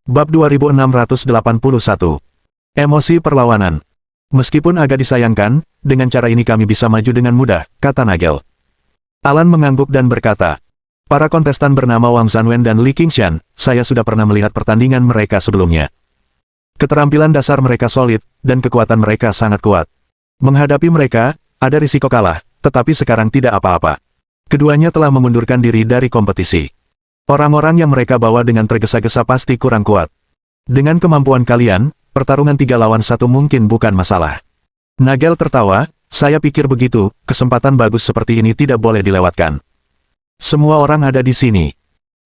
Bab 2681. Emosi perlawanan. Meskipun agak disayangkan, dengan cara ini kami bisa maju dengan mudah, kata Nagel. Alan mengangguk dan berkata, para kontestan bernama Wang Zanwen dan Li Qingshan, saya sudah pernah melihat pertandingan mereka sebelumnya. Keterampilan dasar mereka solid, dan kekuatan mereka sangat kuat. Menghadapi mereka, ada risiko kalah, tetapi sekarang tidak apa-apa. Keduanya telah mengundurkan diri dari kompetisi. Orang-orang yang mereka bawa dengan tergesa-gesa pasti kurang kuat. Dengan kemampuan kalian, pertarungan 3 lawan 1 mungkin bukan masalah. Nagel tertawa, saya pikir begitu, kesempatan bagus seperti ini tidak boleh dilewatkan. Semua orang ada di sini.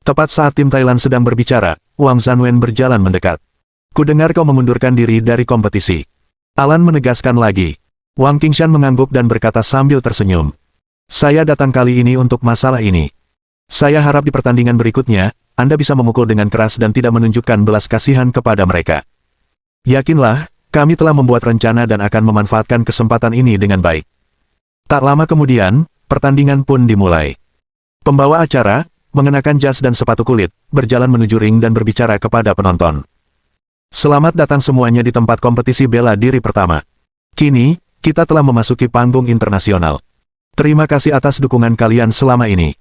Tepat saat tim Thailand sedang berbicara, Wang Zanwen berjalan mendekat. Kudengar kau mengundurkan diri dari kompetisi. Alan menegaskan lagi. Wang Qingshan mengangguk dan berkata sambil tersenyum. Saya datang kali ini untuk masalah ini. Saya harap di pertandingan berikutnya, Anda bisa memukul dengan keras dan tidak menunjukkan belas kasihan kepada mereka. Yakinlah, kami telah membuat rencana dan akan memanfaatkan kesempatan ini dengan baik. Tak lama kemudian, pertandingan pun dimulai. Pembawa acara, mengenakan jas dan sepatu kulit, berjalan menuju ring dan berbicara kepada penonton. Selamat datang semuanya di tempat kompetisi bela diri pertama. Kini, kita telah memasuki panggung internasional. Terima kasih atas dukungan kalian selama ini.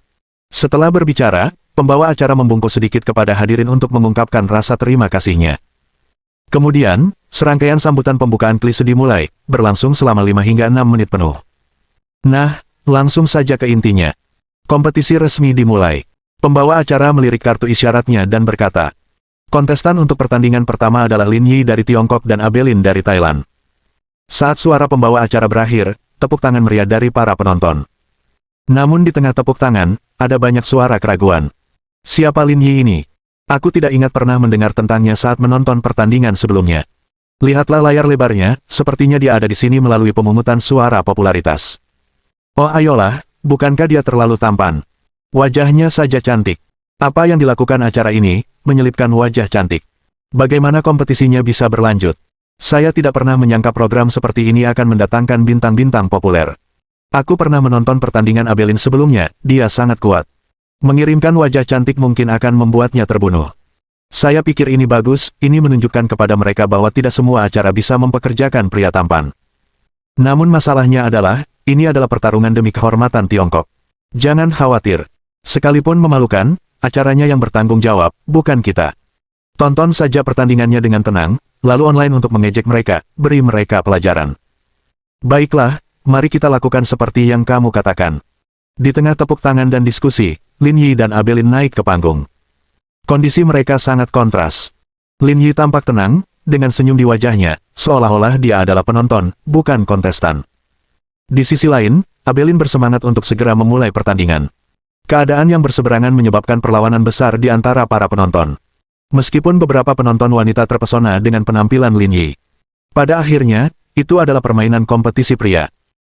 Setelah berbicara, pembawa acara membungkuk sedikit kepada hadirin untuk mengungkapkan rasa terima kasihnya. Kemudian, serangkaian sambutan pembukaan klise dimulai, berlangsung selama 5 hingga 6 menit penuh. Nah, langsung saja ke intinya. Kompetisi resmi dimulai. Pembawa acara melirik kartu isyaratnya dan berkata, kontestan untuk pertandingan pertama adalah Lin Yi dari Tiongkok dan Abelin dari Thailand. Saat suara pembawa acara berakhir, tepuk tangan meriah dari para penonton. Namun di tengah tepuk tangan, ada banyak suara keraguan. Siapa Lin Yi ini? Aku tidak ingat pernah mendengar tentangnya saat menonton pertandingan sebelumnya. Lihatlah layar lebarnya, sepertinya dia ada di sini melalui pemungutan suara popularitas. Oh ayolah, bukankah dia terlalu tampan? Wajahnya saja cantik. Apa yang dilakukan acara ini, menyelipkan wajah cantik. Bagaimana kompetisinya bisa berlanjut? Saya tidak pernah menyangka program seperti ini akan mendatangkan bintang-bintang populer. Aku pernah menonton pertandingan Abelin sebelumnya, dia sangat kuat. Mengirimkan wajah cantik mungkin akan membuatnya terbunuh. Saya pikir ini bagus, ini menunjukkan kepada mereka bahwa tidak semua acara bisa mempekerjakan pria tampan. Namun masalahnya adalah, ini adalah pertarungan demi kehormatan Tiongkok. Jangan khawatir. Sekalipun memalukan, acaranya yang bertanggung jawab, bukan kita. Tonton saja pertandingannya dengan tenang, lalu online untuk mengejek mereka, beri mereka pelajaran. Baiklah, mari kita lakukan seperti yang kamu katakan. Di tengah tepuk tangan dan diskusi, Lin Yi dan Abelin naik ke panggung. Kondisi mereka sangat kontras. Lin Yi tampak tenang, dengan senyum di wajahnya, seolah-olah dia adalah penonton, bukan kontestan. Di sisi lain, Abelin bersemangat untuk segera memulai pertandingan. Keadaan yang berseberangan menyebabkan perlawanan besar di antara para penonton. Meskipun beberapa penonton wanita terpesona dengan penampilan Lin Yi. Pada akhirnya, itu adalah permainan kompetisi pria.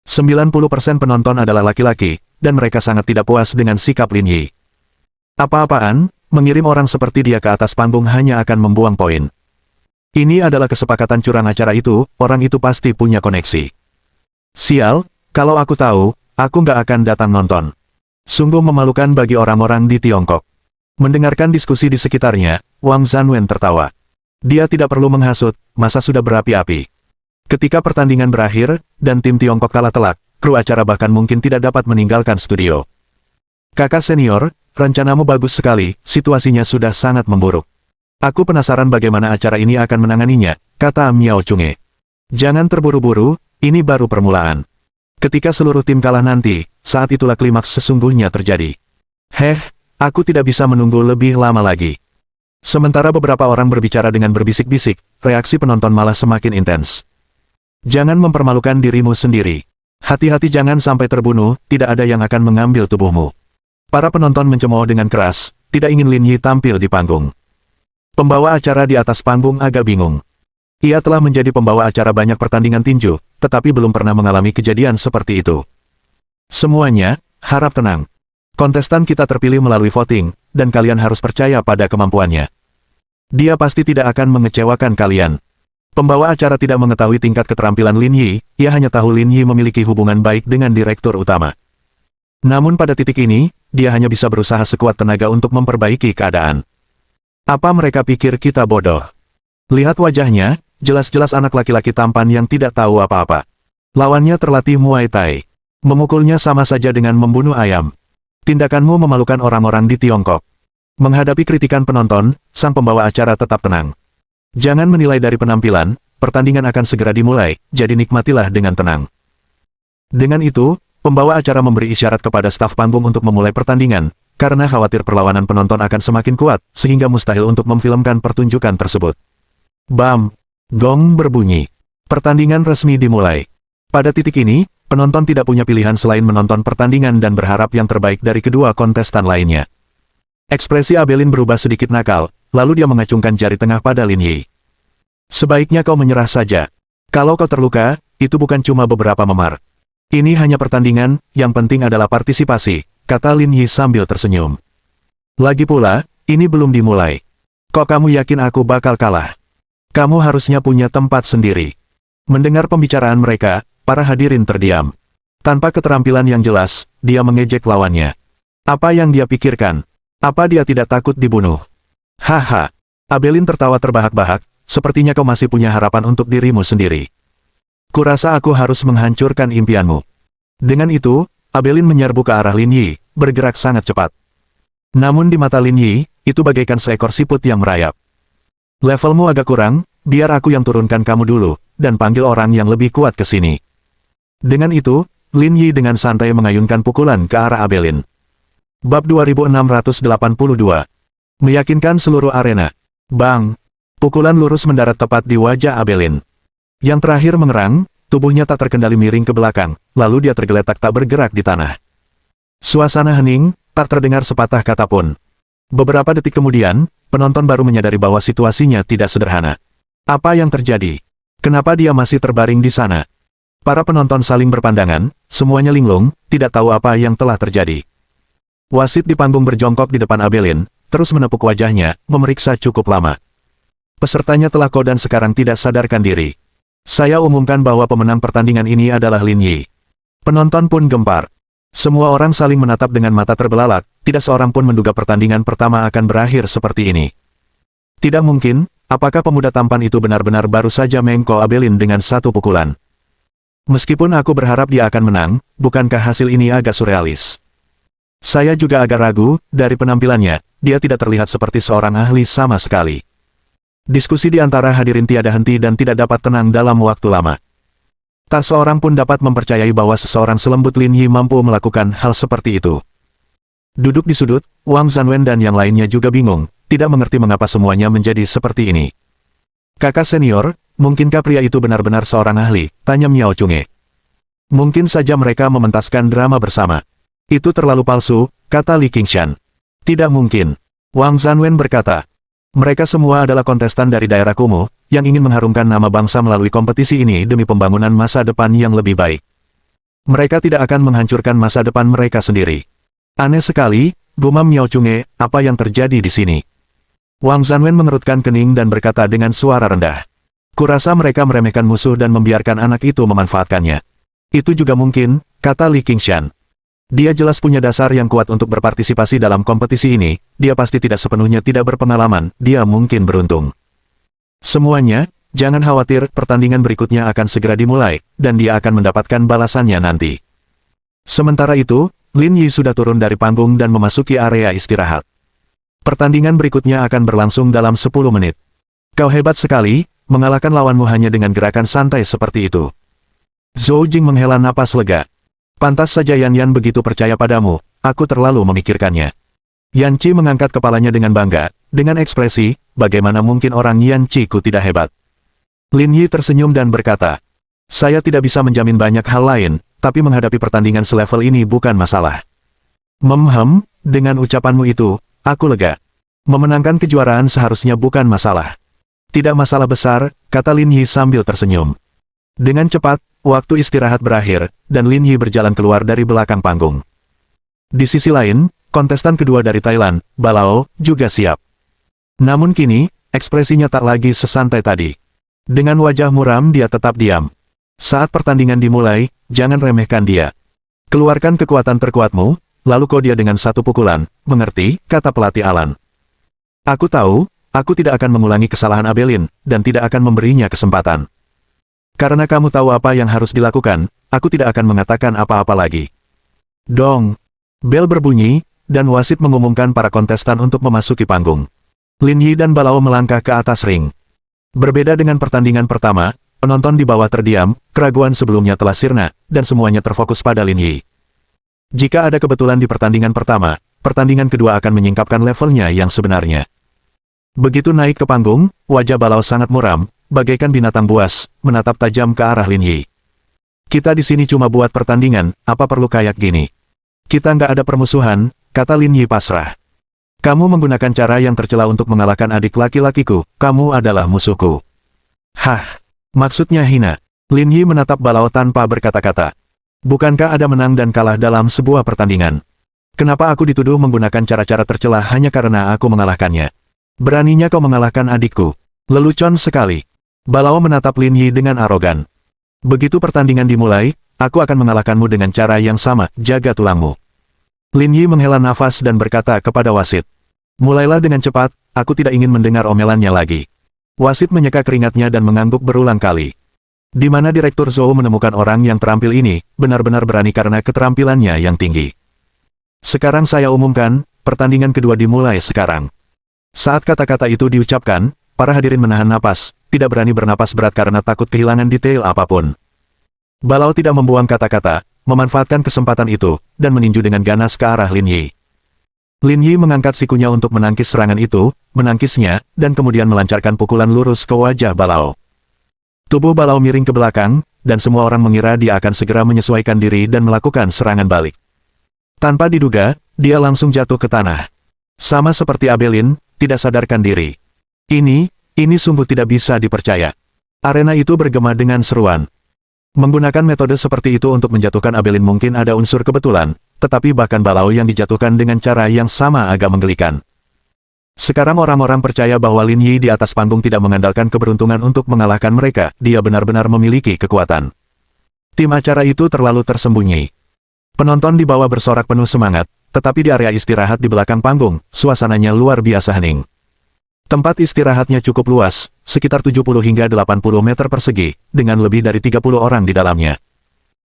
90% penonton adalah laki-laki, dan mereka sangat tidak puas dengan sikap Lin Yi. Apa-apaan, mengirim orang seperti dia ke atas panggung hanya akan membuang poin. Ini adalah kesepakatan curang acara itu, orang itu pasti punya koneksi. Sial, kalau aku tahu, aku nggak akan datang nonton. Sungguh memalukan bagi orang-orang di Tiongkok. Mendengarkan diskusi di sekitarnya, Wang Zanwen tertawa. Dia tidak perlu menghasut, masa sudah berapi-api. Ketika pertandingan berakhir, dan tim Tiongkok kalah telak, kru acara bahkan mungkin tidak dapat meninggalkan studio. Kakak senior, rencanamu bagus sekali, situasinya sudah sangat memburuk. Aku penasaran bagaimana acara ini akan menanganinya, kata Miao Chunge. Jangan terburu-buru, ini baru permulaan. Ketika seluruh tim kalah nanti, saat itulah klimaks sesungguhnya terjadi. Aku tidak bisa menunggu lebih lama lagi. Sementara beberapa orang berbicara dengan berbisik-bisik, reaksi penonton malah semakin intens. Jangan mempermalukan dirimu sendiri. Hati-hati jangan sampai terbunuh, tidak ada yang akan mengambil tubuhmu. Para penonton mencemooh dengan keras, tidak ingin Lin Yi tampil di panggung. Pembawa acara di atas panggung agak bingung. Ia telah menjadi pembawa acara banyak pertandingan tinju, tetapi belum pernah mengalami kejadian seperti itu. Semuanya, harap tenang. Kontestan kita terpilih melalui voting, dan kalian harus percaya pada kemampuannya. Dia pasti tidak akan mengecewakan kalian. Pembawa acara tidak mengetahui tingkat keterampilan Lin Yi, ia hanya tahu Lin Yi memiliki hubungan baik dengan direktur utama. Namun pada titik ini, dia hanya bisa berusaha sekuat tenaga untuk memperbaiki keadaan. Apa mereka pikir kita bodoh? Lihat wajahnya, jelas-jelas anak laki-laki tampan yang tidak tahu apa-apa. Lawannya terlatih Muay Thai. Memukulnya sama saja dengan membunuh ayam. Tindakanmu memalukan orang-orang di Tiongkok. Menghadapi kritikan penonton, sang pembawa acara tetap tenang. Jangan menilai dari penampilan, pertandingan akan segera dimulai, jadi nikmatilah dengan tenang. Dengan itu, pembawa acara memberi isyarat kepada staf panggung untuk memulai pertandingan, karena khawatir perlawanan penonton akan semakin kuat, sehingga mustahil untuk memfilmkan pertunjukan tersebut. Bam! Gong berbunyi. Pertandingan resmi dimulai. Pada titik ini, penonton tidak punya pilihan selain menonton pertandingan dan berharap yang terbaik dari kedua kontestan lainnya. Ekspresi Abelin berubah sedikit nakal, lalu dia mengacungkan jari tengah pada Lin Yi. Sebaiknya kau menyerah saja. Kalau kau terluka, itu bukan cuma beberapa memar. Ini hanya pertandingan, yang penting adalah partisipasi, kata Lin Yi sambil tersenyum. Lagi pula, ini belum dimulai. Kok kamu yakin aku bakal kalah? Kamu harusnya punya tempat sendiri. Mendengar pembicaraan mereka, para hadirin terdiam. Tanpa keterampilan yang jelas, dia mengejek lawannya. Apa yang dia pikirkan? Apa dia tidak takut dibunuh? Haha. Abelin tertawa terbahak-bahak, sepertinya kau masih punya harapan untuk dirimu sendiri. Kurasa aku harus menghancurkan impianmu. Dengan itu, Abelin menyerbu ke arah Lin Yi, bergerak sangat cepat. Namun di mata Lin Yi, itu bagaikan seekor siput yang merayap. Levelmu agak kurang, biar aku yang turunkan kamu dulu, dan panggil orang yang lebih kuat ke sini. Dengan itu, Lin Yi dengan santai mengayunkan pukulan ke arah Abelin. Bab 2682. Meyakinkan seluruh arena. Bang! Pukulan lurus mendarat tepat di wajah Abelin. Yang terakhir mengerang, tubuhnya tak terkendali miring ke belakang, lalu dia tergeletak tak bergerak di tanah. Suasana hening, tak terdengar sepatah kata pun. Beberapa detik kemudian, penonton baru menyadari bahwa situasinya tidak sederhana. Apa yang terjadi? Kenapa dia masih terbaring di sana? Para penonton saling berpandangan, semuanya linglung, tidak tahu apa yang telah terjadi. Wasit di panggung berjongkok di depan Abelin, terus menepuk wajahnya, memeriksa cukup lama. Pesertanya telah kau dan sekarang tidak sadarkan diri. Saya umumkan bahwa pemenang pertandingan ini adalah Lin Yi. Penonton pun gempar. Semua orang saling menatap dengan mata terbelalak, tidak seorang pun menduga pertandingan pertama akan berakhir seperti ini. Tidak mungkin, apakah pemuda tampan itu benar-benar baru saja mengko Abelin dengan satu pukulan? Meskipun aku berharap dia akan menang, bukankah hasil ini agak surrealis? Saya juga agak ragu, dari penampilannya, dia tidak terlihat seperti seorang ahli sama sekali. Diskusi di antara hadirin tiada henti dan tidak dapat tenang dalam waktu lama. Tak seorang pun dapat mempercayai bahwa seseorang selembut Lin Yi mampu melakukan hal seperti itu. Duduk di sudut, Wang Zanwen dan yang lainnya juga bingung, tidak mengerti mengapa semuanya menjadi seperti ini. Kakak senior, mungkinkah pria itu benar-benar seorang ahli? Tanya Miao Chunge. Mungkin saja mereka mementaskan drama bersama. Itu terlalu palsu, kata Li Qingshan. Tidak mungkin. Wang Zanwen berkata. Mereka semua adalah kontestan dari daerah kumuh, yang ingin mengharumkan nama bangsa melalui kompetisi ini demi pembangunan masa depan yang lebih baik. Mereka tidak akan menghancurkan masa depan mereka sendiri. Aneh sekali, gumam Miao Chunge, apa yang terjadi di sini? Wang Zanwen mengerutkan kening dan berkata dengan suara rendah. Kurasa mereka meremehkan musuh dan membiarkan anak itu memanfaatkannya. Itu juga mungkin, kata Li Qingshan. Dia jelas punya dasar yang kuat untuk berpartisipasi dalam kompetisi ini, dia pasti tidak sepenuhnya tidak berpengalaman, dia mungkin beruntung. Semuanya, jangan khawatir, pertandingan berikutnya akan segera dimulai, dan dia akan mendapatkan balasannya nanti. Sementara itu, Lin Yi sudah turun dari panggung dan memasuki area istirahat. Pertandingan berikutnya akan berlangsung dalam 10 menit. Kau hebat sekali, mengalahkan lawanmu hanya dengan gerakan santai seperti itu. Zhou Jing menghela napas lega. Pantas saja Yan Yan begitu percaya padamu, aku terlalu memikirkannya. Yan Qi mengangkat kepalanya dengan bangga, dengan ekspresi, bagaimana mungkin orang Yan Qi ku tidak hebat. Lin Yi tersenyum dan berkata, saya tidak bisa menjamin banyak hal lain, tapi menghadapi pertandingan selevel ini bukan masalah. Dengan ucapanmu itu, aku lega. Memenangkan kejuaraan seharusnya bukan masalah. Tidak masalah besar, kata Lin Yi sambil tersenyum. Dengan cepat, waktu istirahat berakhir, dan Lin Yi berjalan keluar dari belakang panggung. Di sisi lain, kontestan kedua dari Thailand, Balao, juga siap. Namun kini, ekspresinya tak lagi sesantai tadi. Dengan wajah muram dia tetap diam. Saat pertandingan dimulai, jangan remehkan dia. Keluarkan kekuatan terkuatmu, lalu kau dia dengan satu pukulan, mengerti, kata pelatih Alan. Aku tahu, Aku tidak akan mengulangi kesalahan Abelin, dan tidak akan memberinya kesempatan. Karena kamu tahu apa yang harus dilakukan, aku tidak akan mengatakan apa-apa lagi. Dong! Bel berbunyi, dan wasit mengumumkan para kontestan untuk memasuki panggung. Lin Yi dan Balao melangkah ke atas ring. Berbeda dengan pertandingan pertama, penonton di bawah terdiam, keraguan sebelumnya telah sirna, dan semuanya terfokus pada Lin Yi. Jika ada kebetulan di pertandingan pertama, pertandingan kedua akan menyingkapkan levelnya yang sebenarnya. Begitu naik ke panggung, wajah Balao sangat muram, bagaikan binatang buas, menatap tajam ke arah Lin Yi. Kita di sini cuma buat pertandingan, apa perlu kayak gini? Kita nggak ada permusuhan, kata Lin Yi pasrah. Kamu menggunakan cara yang tercela untuk mengalahkan adik laki-lakiku, kamu adalah musuhku. Hah, maksudnya hina. Lin Yi menatap Balao tanpa berkata-kata. Bukankah ada menang dan kalah dalam sebuah pertandingan? Kenapa aku dituduh menggunakan cara-cara tercela hanya karena aku mengalahkannya? Beraninya kau mengalahkan adikku. Lelucon sekali. Balao menatap Lin Yi dengan arogan. Begitu pertandingan dimulai, aku akan mengalahkanmu dengan cara yang sama, jaga tulangmu. Lin Yi menghela nafas dan berkata kepada wasit. Mulailah dengan cepat, aku tidak ingin mendengar omelannya lagi. Wasit menyeka keringatnya dan mengangguk berulang kali. Di mana Direktur Zhou menemukan orang yang terampil ini, benar-benar berani karena keterampilannya yang tinggi. Sekarang saya umumkan, pertandingan kedua dimulai sekarang. Saat kata-kata itu diucapkan, para hadirin menahan napas, tidak berani bernapas berat karena takut kehilangan detail apapun. Balao tidak membuang kata-kata, memanfaatkan kesempatan itu, dan meninju dengan ganas ke arah Lin Yi. Lin Yi mengangkat sikunya untuk menangkis serangan itu, menangkisnya, dan kemudian melancarkan pukulan lurus ke wajah Balao. Tubuh Balao miring ke belakang, dan semua orang mengira dia akan segera menyesuaikan diri dan melakukan serangan balik. Tanpa diduga, dia langsung jatuh ke tanah. Sama seperti Abelin, tidak sadarkan diri. Ini sungguh tidak bisa dipercaya. Arena itu bergema dengan seruan. Menggunakan metode seperti itu untuk menjatuhkan Abelin mungkin ada unsur kebetulan, tetapi bahkan Balao yang dijatuhkan dengan cara yang sama agak menggelikan. Sekarang orang-orang percaya bahwa Lin Yi di atas panggung tidak mengandalkan keberuntungan untuk mengalahkan mereka, dia benar-benar memiliki kekuatan. Tim acara itu terlalu tersembunyi. Penonton di bawah bersorak penuh semangat, tetapi di area istirahat di belakang panggung, suasananya luar biasa hening. Tempat istirahatnya cukup luas, sekitar 70 hingga 80 meter persegi, dengan lebih dari 30 orang di dalamnya.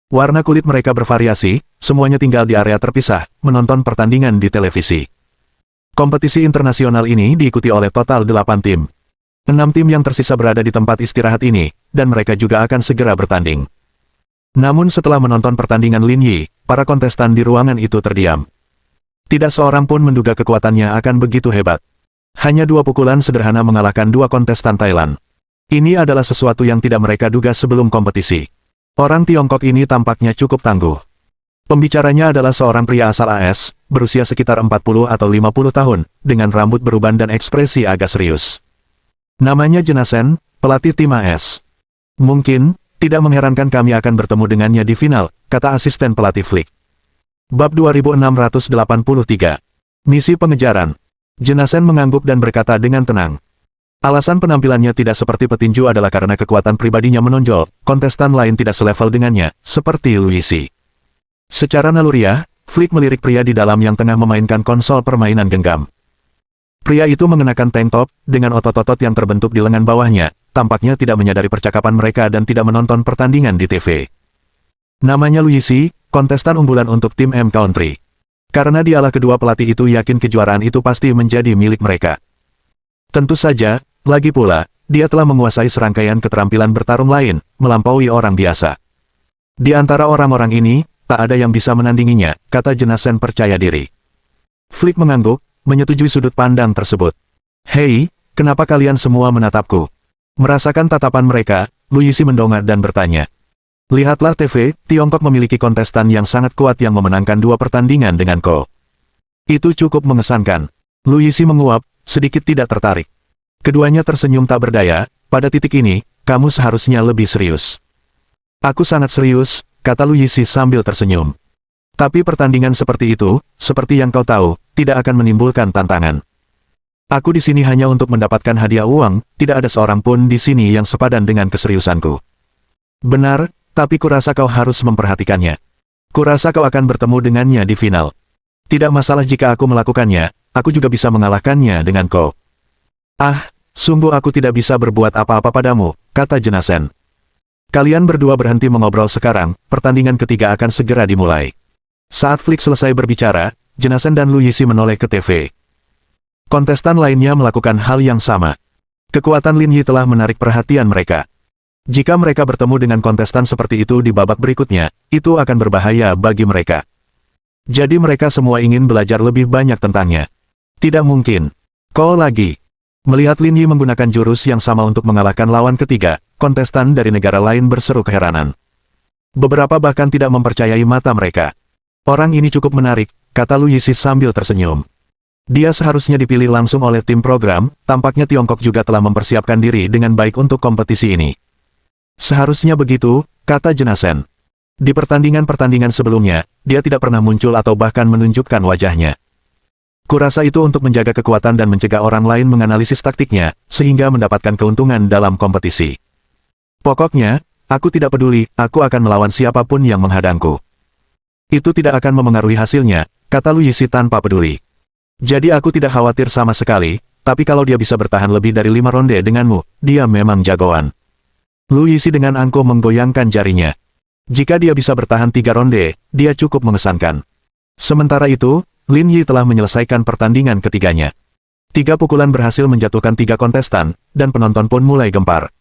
Warna kulit mereka bervariasi, semuanya tinggal di area terpisah, menonton pertandingan di televisi. Kompetisi internasional ini diikuti oleh total 8 tim. 6 tim yang tersisa berada di tempat istirahat ini, dan mereka juga akan segera bertanding. Namun setelah menonton pertandingan Lin Yi, para kontestan di ruangan itu terdiam. Tidak seorang pun menduga kekuatannya akan begitu hebat. Hanya 2 pukulan sederhana mengalahkan 2 kontestan Thailand. Ini adalah sesuatu yang tidak mereka duga sebelum kompetisi. Orang Tiongkok ini tampaknya cukup tangguh. Pembicaranya adalah seorang pria asal AS, berusia sekitar 40 atau 50 tahun, dengan rambut beruban dan ekspresi agak serius. Namanya Jenasen, pelatih tim AS. Mungkin, tidak mengherankan kami akan bertemu dengannya di final, kata asisten pelatih Flick. Bab 2683. Misi pengejaran. Jenasen mengangguk dan berkata dengan tenang. Alasan penampilannya tidak seperti petinju adalah karena kekuatan pribadinya menonjol, kontestan lain tidak selevel dengannya, seperti Luisi. Secara naluriah, Flick melirik pria di dalam yang tengah memainkan konsol permainan genggam. Pria itu mengenakan tank top, dengan otot-otot yang terbentuk di lengan bawahnya, tampaknya tidak menyadari percakapan mereka dan tidak menonton pertandingan di TV. Namanya Luisi, kontestan unggulan untuk tim M Country. Karena dialah kedua pelatih itu yakin kejuaraan itu pasti menjadi milik mereka. Tentu saja, lagi pula, dia telah menguasai serangkaian keterampilan bertarung lain, melampaui orang biasa. Di antara orang-orang ini, tak ada yang bisa menandinginya, kata Jenasen percaya diri. Flick mengangguk, menyetujui sudut pandang tersebut. Hei, kenapa kalian semua menatapku? Merasakan tatapan mereka, Luisi mendongak dan bertanya. Lihatlah TV, Tiongkok memiliki kontestan yang sangat kuat yang memenangkan 2 pertandingan dengan Ko. Itu cukup mengesankan. Luisi menguap, sedikit tidak tertarik. Keduanya tersenyum tak berdaya, pada titik ini, kamu seharusnya lebih serius. Aku sangat serius, kata Luisi sambil tersenyum. Tapi pertandingan seperti itu, seperti yang kau tahu, tidak akan menimbulkan tantangan. Aku di sini hanya untuk mendapatkan hadiah uang, tidak ada seorang pun di sini yang sepadan dengan keseriusanku. Benar, tapi kurasa kau harus memperhatikannya. Kurasa kau akan bertemu dengannya di final. Tidak masalah jika aku melakukannya, aku juga bisa mengalahkannya dengan kau. Ah, sungguh aku tidak bisa berbuat apa-apa padamu, kata Jenasen. Kalian berdua berhenti mengobrol sekarang, pertandingan ketiga akan segera dimulai. Saat Flick selesai berbicara, Jenasen dan Lu Yixi menoleh ke TV. Kontestan lainnya melakukan hal yang sama. Kekuatan Lin Yi telah menarik perhatian mereka. Jika mereka bertemu dengan kontestan seperti itu di babak berikutnya, itu akan berbahaya bagi mereka. Jadi mereka semua ingin belajar lebih banyak tentangnya. Tidak mungkin. Kau lagi. Melihat Lin Yi menggunakan jurus yang sama untuk mengalahkan lawan ketiga, kontestan dari negara lain berseru keheranan. Beberapa bahkan tidak mempercayai mata mereka. Orang ini cukup menarik, kata Lu Yixi sambil tersenyum. Dia seharusnya dipilih langsung oleh tim program, tampaknya Tiongkok juga telah mempersiapkan diri dengan baik untuk kompetisi ini. Seharusnya begitu, kata Jenasen. Di pertandingan-pertandingan sebelumnya, dia tidak pernah muncul atau bahkan menunjukkan wajahnya. Kurasa itu untuk menjaga kekuatan dan mencegah orang lain menganalisis taktiknya, sehingga mendapatkan keuntungan dalam kompetisi. Pokoknya, aku tidak peduli, aku akan melawan siapapun yang menghadangku. Itu tidak akan memengaruhi hasilnya, kata Lu Yixi tanpa peduli. Jadi aku tidak khawatir sama sekali, tapi kalau dia bisa bertahan lebih dari 5 ronde denganmu, dia memang jagoan. Lu Yixi dengan angkuh menggoyangkan jarinya. Jika dia bisa bertahan 3 ronde, dia cukup mengesankan. Sementara itu, Lin Yi telah menyelesaikan pertandingan ketiganya. 3 pukulan berhasil menjatuhkan 3 kontestan, dan penonton pun mulai gempar.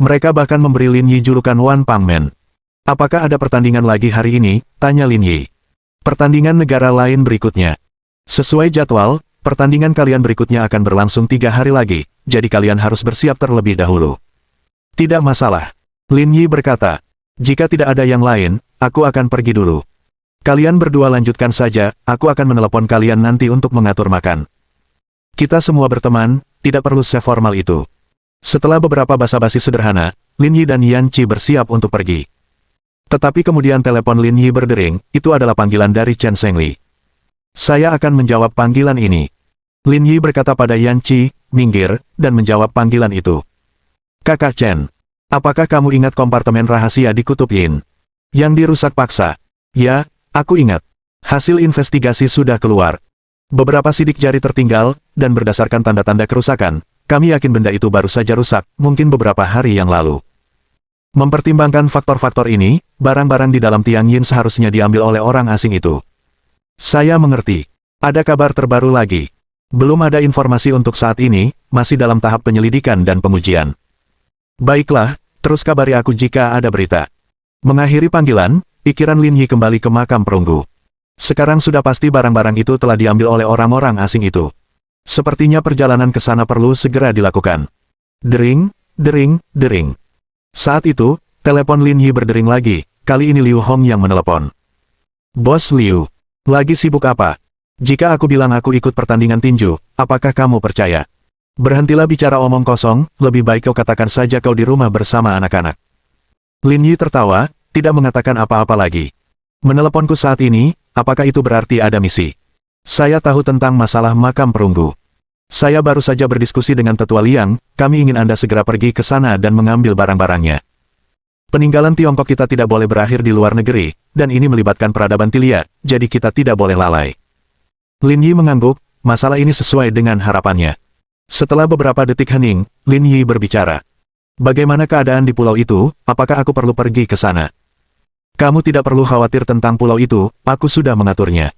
Mereka bahkan memberi Lin Yi julukan One Pang Man. Apakah ada pertandingan lagi hari ini? Tanya Lin Yi. Pertandingan negara lain berikutnya. Sesuai jadwal, pertandingan kalian berikutnya akan berlangsung 3 hari lagi, jadi kalian harus bersiap terlebih dahulu. Tidak masalah. Lin Yi berkata. Jika tidak ada yang lain, aku akan pergi dulu. Kalian berdua lanjutkan saja, aku akan menelepon kalian nanti untuk mengatur makan. Kita semua berteman, tidak perlu seformal itu. Setelah beberapa basa-basi sederhana, Lin Yi dan Yan Qi bersiap untuk pergi. Tetapi kemudian telepon Lin Yi berdering, itu adalah panggilan dari Chen Zhengli. Saya akan menjawab panggilan ini. Lin Yi berkata pada Yan Qi, minggir, dan menjawab panggilan itu. Kakak Chen, apakah kamu ingat kompartemen rahasia di Kutub Yin? Yang dirusak paksa? Ya, aku ingat. Hasil investigasi sudah keluar. Beberapa sidik jari tertinggal, dan berdasarkan tanda-tanda kerusakan, kami yakin benda itu baru saja rusak, mungkin beberapa hari yang lalu. Mempertimbangkan faktor-faktor ini, barang-barang di dalam Tiang Yin seharusnya diambil oleh orang asing itu. Saya mengerti. Ada kabar terbaru lagi. Belum ada informasi untuk saat ini, masih dalam tahap penyelidikan dan pengujian. Baiklah, terus kabari aku jika ada berita. Mengakhiri panggilan, pikiran Lin Yi kembali ke makam perunggu. Sekarang sudah pasti barang-barang itu telah diambil oleh orang-orang asing itu. Sepertinya perjalanan ke sana perlu segera dilakukan. Dering, dering, dering. Saat itu, telepon Lin Yi berdering lagi, kali ini Liu Hong yang menelepon. Bos Liu. Lagi sibuk apa? Jika aku bilang aku ikut pertandingan tinju, apakah kamu percaya? Berhentilah bicara omong kosong, lebih baik kau katakan saja kau di rumah bersama anak-anak. Lin Yi tertawa, tidak mengatakan apa-apa lagi. Meneleponku saat ini, apakah itu berarti ada misi? Saya tahu tentang masalah makam perunggu. Saya baru saja berdiskusi dengan Tetua Liang, kami ingin Anda segera pergi ke sana dan mengambil barang-barangnya. Peninggalan Tiongkok kita tidak boleh berakhir di luar negeri, dan ini melibatkan peradaban Tilia, jadi kita tidak boleh lalai. Lin Yi mengangguk, masalah ini sesuai dengan harapannya. Setelah beberapa detik hening, Lin Yi berbicara. Bagaimana keadaan di pulau itu, apakah aku perlu pergi ke sana? Kamu tidak perlu khawatir tentang pulau itu, aku sudah mengaturnya.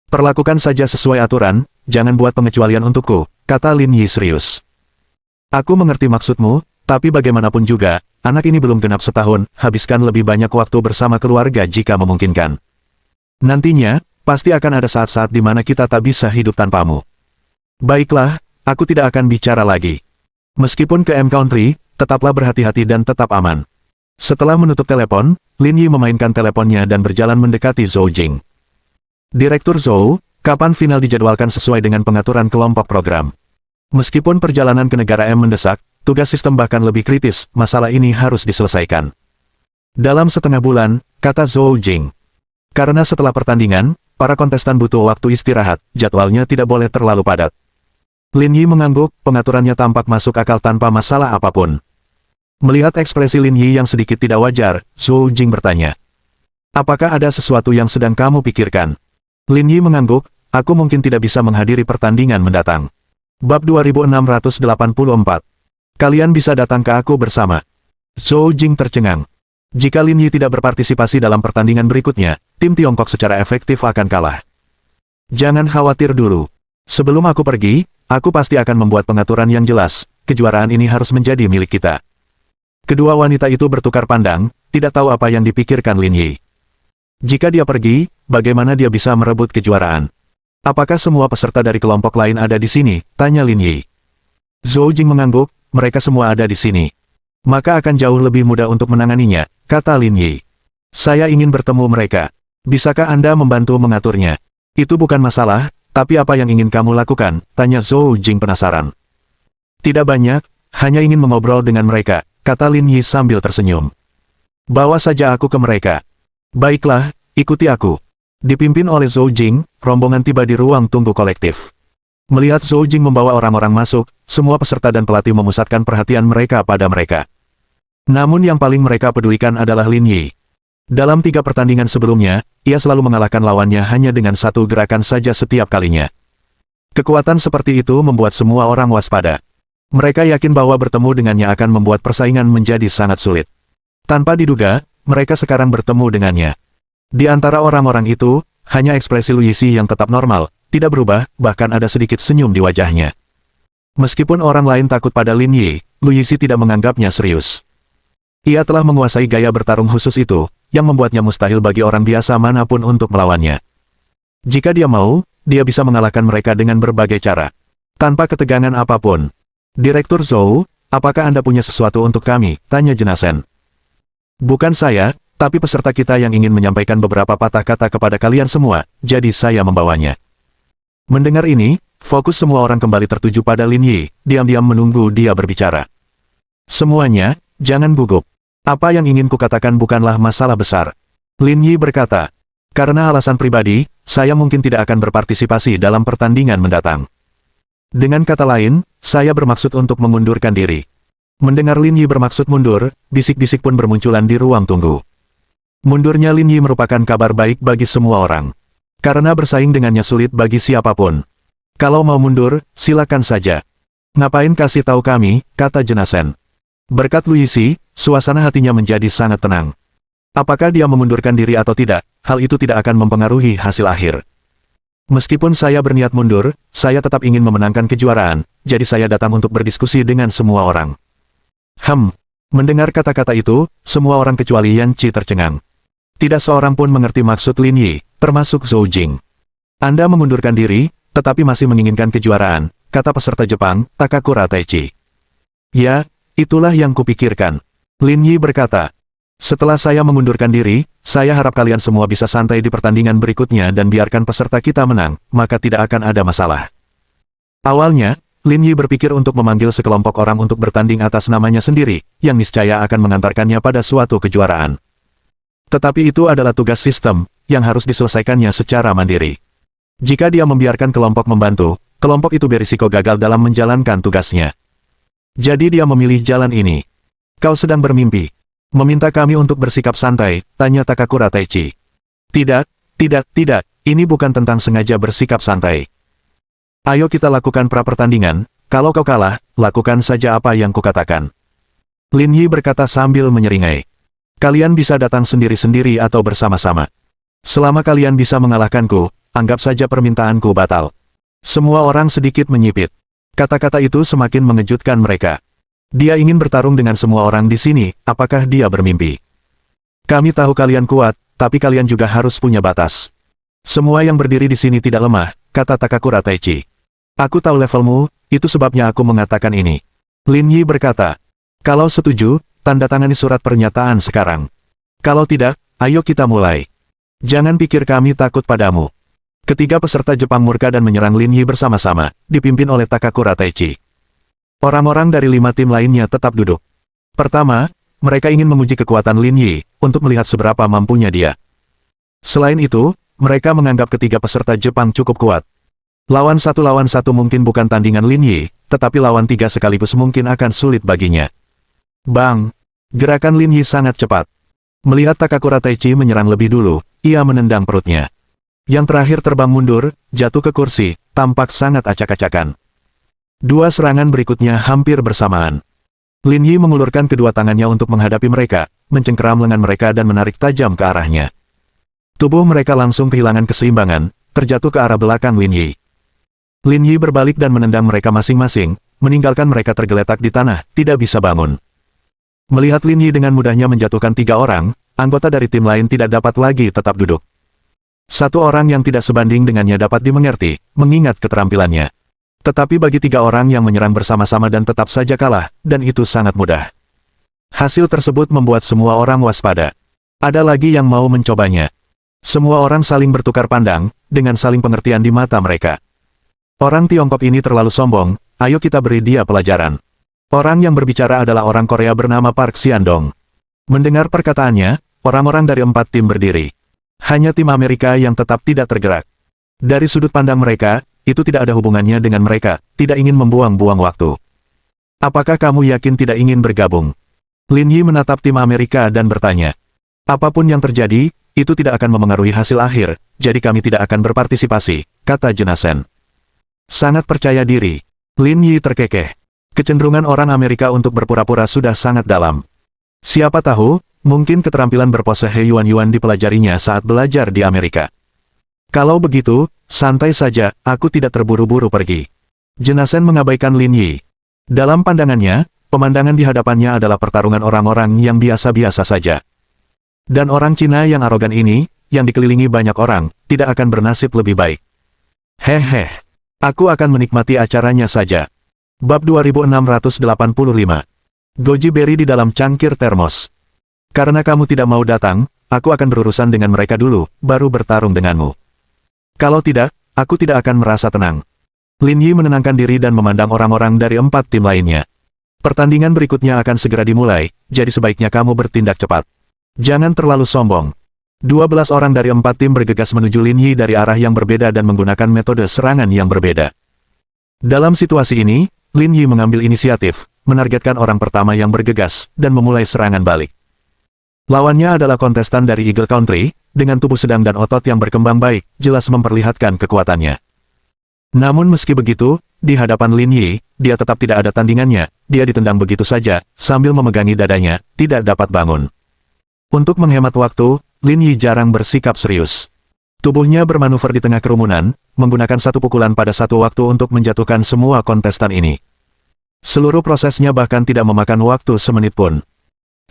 Perlakukan saja sesuai aturan, jangan buat pengecualian untukku, kata Lin Yi serius. Aku mengerti maksudmu, tapi bagaimanapun juga, anak ini belum genap setahun, habiskan lebih banyak waktu bersama keluarga jika memungkinkan. Nantinya, pasti akan ada saat-saat di mana kita tak bisa hidup tanpamu. Baiklah, aku tidak akan bicara lagi. Meskipun ke M Country, tetaplah berhati-hati dan tetap aman. Setelah menutup telepon, Lin Yi memainkan teleponnya dan berjalan mendekati Zhou Jing. Direktur Zhou, kapan final dijadwalkan sesuai dengan pengaturan kelompok program? Meskipun perjalanan ke negara M mendesak, tugas sistem bahkan lebih kritis, masalah ini harus diselesaikan. Dalam setengah bulan, kata Zhou Jing. Karena setelah pertandingan, para kontestan butuh waktu istirahat, jadwalnya tidak boleh terlalu padat. Lin Yi mengangguk, pengaturannya tampak masuk akal tanpa masalah apapun. Melihat ekspresi Lin Yi yang sedikit tidak wajar, Zhou Jing bertanya. Apakah ada sesuatu yang sedang kamu pikirkan? Lin Yi mengangguk, aku mungkin tidak bisa menghadiri pertandingan mendatang. Bab 2684. Kalian bisa datang ke aku bersama. Zhou Jing tercengang. Jika Lin Yi tidak berpartisipasi dalam pertandingan berikutnya, tim Tiongkok secara efektif akan kalah. Jangan khawatir dulu. Sebelum aku pergi, aku pasti akan membuat pengaturan yang jelas. Kejuaraan ini harus menjadi milik kita. Kedua wanita itu bertukar pandang, tidak tahu apa yang dipikirkan Lin Yi. Jika dia pergi, bagaimana dia bisa merebut kejuaraan? Apakah semua peserta dari kelompok lain ada di sini? Tanya Lin Yi. Zhou Jing mengangguk, mereka semua ada di sini. Maka akan jauh lebih mudah untuk menanganinya, kata Lin Yi. Saya ingin bertemu mereka. Bisakah Anda membantu mengaturnya? Itu bukan masalah, tapi apa yang ingin kamu lakukan? Tanya Zhou Jing penasaran. Tidak banyak, hanya ingin mengobrol dengan mereka, kata Lin Yi sambil tersenyum. Bawa saja aku ke mereka. Baiklah, ikuti aku. Dipimpin oleh Zhou Jing, rombongan tiba di ruang tunggu kolektif. Melihat Zhou Jing membawa orang-orang masuk, semua peserta dan pelatih memusatkan perhatian mereka pada mereka. Namun yang paling mereka pedulikan adalah Lin Yi. Dalam 3 pertandingan sebelumnya, ia selalu mengalahkan lawannya hanya dengan 1 gerakan saja setiap kalinya. Kekuatan seperti itu membuat semua orang waspada. Mereka yakin bahwa bertemu dengannya akan membuat persaingan menjadi sangat sulit. Tanpa diduga, mereka sekarang bertemu dengannya. Di antara orang-orang itu, hanya ekspresi Lu Yixi yang tetap normal, tidak berubah, bahkan ada sedikit senyum di wajahnya. Meskipun orang lain takut pada Lin Yi, Lu Yixi tidak menganggapnya serius. Ia telah menguasai gaya bertarung khusus itu, yang membuatnya mustahil bagi orang biasa manapun untuk melawannya. Jika dia mau, dia bisa mengalahkan mereka dengan berbagai cara. Tanpa ketegangan apapun. Direktur Zhou, apakah Anda punya sesuatu untuk kami? Tanya Jenasen. Bukan saya, tapi peserta kita yang ingin menyampaikan beberapa patah kata kepada kalian semua, jadi saya membawanya. Mendengar ini, fokus semua orang kembali tertuju pada Lin Yi, diam-diam menunggu dia berbicara. Semuanya, jangan gugup. Apa yang ingin kukatakan bukanlah masalah besar. Lin Yi berkata, karena alasan pribadi, saya mungkin tidak akan berpartisipasi dalam pertandingan mendatang. Dengan kata lain, saya bermaksud untuk mengundurkan diri. Mendengar Lin Yi bermaksud mundur, bisik-bisik pun bermunculan di ruang tunggu. Mundurnya Lin Yi merupakan kabar baik bagi semua orang. Karena bersaing dengannya sulit bagi siapapun. Kalau mau mundur, silakan saja. Ngapain kasih tahu kami, kata Jenasen. Berkat Lu Yixi, suasana hatinya menjadi sangat tenang. Apakah dia memundurkan diri atau tidak, hal itu tidak akan mempengaruhi hasil akhir. Meskipun saya berniat mundur, saya tetap ingin memenangkan kejuaraan, jadi saya datang untuk berdiskusi dengan semua orang. Mendengar kata-kata itu, semua orang kecuali Yan Qi tercengang. Tidak seorang pun mengerti maksud Lin Yi, termasuk Zhou Jing. Anda memundurkan diri, tetapi masih menginginkan kejuaraan, kata peserta Jepang, Takakura Taichi. Ya, itulah yang kupikirkan. Lin Yi berkata. Setelah saya mengundurkan diri, saya harap kalian semua bisa santai di pertandingan berikutnya dan biarkan peserta kita menang, maka tidak akan ada masalah. Awalnya, Lin Yi berpikir untuk memanggil sekelompok orang untuk bertanding atas namanya sendiri, yang niscaya akan mengantarkannya pada suatu kejuaraan. Tetapi itu adalah tugas sistem, yang harus diselesaikannya secara mandiri. Jika dia membiarkan kelompok membantu, kelompok itu berisiko gagal dalam menjalankan tugasnya. Jadi dia memilih jalan ini. Kau sedang bermimpi. Meminta kami untuk bersikap santai, tanya Takakura Taichi. Tidak, ini bukan tentang sengaja bersikap santai. Ayo kita lakukan pra-pertandingan, kalau kau kalah, lakukan saja apa yang kukatakan. Lin Yi berkata sambil menyeringai. Kalian bisa datang sendiri-sendiri atau bersama-sama. Selama kalian bisa mengalahkanku, anggap saja permintaanku batal. Semua orang sedikit menyipit. Kata-kata itu semakin mengejutkan mereka. Dia ingin bertarung dengan semua orang di sini, apakah dia bermimpi? Kami tahu kalian kuat, tapi kalian juga harus punya batas. Semua yang berdiri di sini tidak lemah, kata Takakura Taichi. Aku tahu levelmu, itu sebabnya aku mengatakan ini. Lin Yi berkata, kalau setuju, tanda tangani surat pernyataan sekarang. Kalau tidak, ayo kita mulai. Jangan pikir kami takut padamu. Ketiga peserta Jepang murka dan menyerang Lin Yi bersama-sama, dipimpin oleh Takakura Taichi. Orang-orang dari 5 tim lainnya tetap duduk. Pertama, mereka ingin menguji kekuatan Lin Yi, untuk melihat seberapa mampunya dia. Selain itu, mereka menganggap ketiga peserta Jepang cukup kuat. Lawan satu mungkin bukan tandingan Lin Yi, tetapi lawan 3 sekaligus mungkin akan sulit baginya. Bang! Gerakan Lin Yi sangat cepat. Melihat Takakura Taichi menyerang lebih dulu, ia menendang perutnya. Yang terakhir terbang mundur, jatuh ke kursi, tampak sangat acak-acakan. Dua serangan berikutnya hampir bersamaan. Lin Yi mengulurkan kedua tangannya untuk menghadapi mereka, mencengkeram lengan mereka dan menarik tajam ke arahnya. Tubuh mereka langsung kehilangan keseimbangan, terjatuh ke arah belakang Lin Yi. Lin Yi berbalik dan menendang mereka masing-masing, meninggalkan mereka tergeletak di tanah, tidak bisa bangun. Melihat Lin Yi dengan mudahnya menjatuhkan 3 orang, anggota dari tim lain tidak dapat lagi tetap duduk. Satu orang yang tidak sebanding dengannya dapat dimengerti, mengingat keterampilannya. Tetapi bagi 3 orang yang menyerang bersama-sama dan tetap saja kalah, dan itu sangat mudah. Hasil tersebut membuat semua orang waspada. Ada lagi yang mau mencobanya. Semua orang saling bertukar pandang, dengan saling pengertian di mata mereka. Orang Tiongkok ini terlalu sombong, ayo kita beri dia pelajaran. Orang yang berbicara adalah orang Korea bernama Park Siandong. Mendengar perkataannya, orang-orang dari 4 tim berdiri. Hanya tim Amerika yang tetap tidak tergerak. Dari sudut pandang mereka, itu tidak ada hubungannya dengan mereka, tidak ingin membuang-buang waktu. Apakah kamu yakin tidak ingin bergabung? Lin Yi menatap tim Amerika dan bertanya. Apapun yang terjadi, itu tidak akan memengaruhi hasil akhir, jadi kami tidak akan berpartisipasi, kata Jenasen. Sangat percaya diri. Lin Yi terkekeh. Kecenderungan orang Amerika untuk berpura-pura sudah sangat dalam. Siapa tahu, mungkin keterampilan berpose He Yuan dipelajarinya saat belajar di Amerika. Kalau begitu, santai saja, aku tidak terburu-buru pergi. Jenasen mengabaikan Lin Yi. Dalam pandangannya, pemandangan di hadapannya adalah pertarungan orang-orang yang biasa-biasa saja. Dan orang Cina yang arogan ini, yang dikelilingi banyak orang, tidak akan bernasib lebih baik. Hehe, aku akan menikmati acaranya saja. Bab 2685. Goji Berry di dalam cangkir termos. Karena kamu tidak mau datang, aku akan berurusan dengan mereka dulu, baru bertarung denganmu. Kalau tidak, aku tidak akan merasa tenang. Lin Yi menenangkan diri dan memandang orang-orang dari 4 tim lainnya. Pertandingan berikutnya akan segera dimulai, jadi sebaiknya kamu bertindak cepat. Jangan terlalu sombong. 12 orang dari 4 tim bergegas menuju Lin Yi dari arah yang berbeda dan menggunakan metode serangan yang berbeda. Dalam situasi ini, Lin Yi mengambil inisiatif, menargetkan orang pertama yang bergegas, dan memulai serangan balik. Lawannya adalah kontestan dari Eagle Country, dengan tubuh sedang dan otot yang berkembang baik, jelas memperlihatkan kekuatannya. Namun meski begitu, di hadapan Lin Yi, dia tetap tidak ada tandingannya, dia ditendang begitu saja, sambil memegangi dadanya, tidak dapat bangun. Untuk menghemat waktu, Lin Yi jarang bersikap serius. Tubuhnya bermanuver di tengah kerumunan, menggunakan satu pukulan pada satu waktu untuk menjatuhkan semua kontestan ini. Seluruh prosesnya bahkan tidak memakan waktu semenit pun.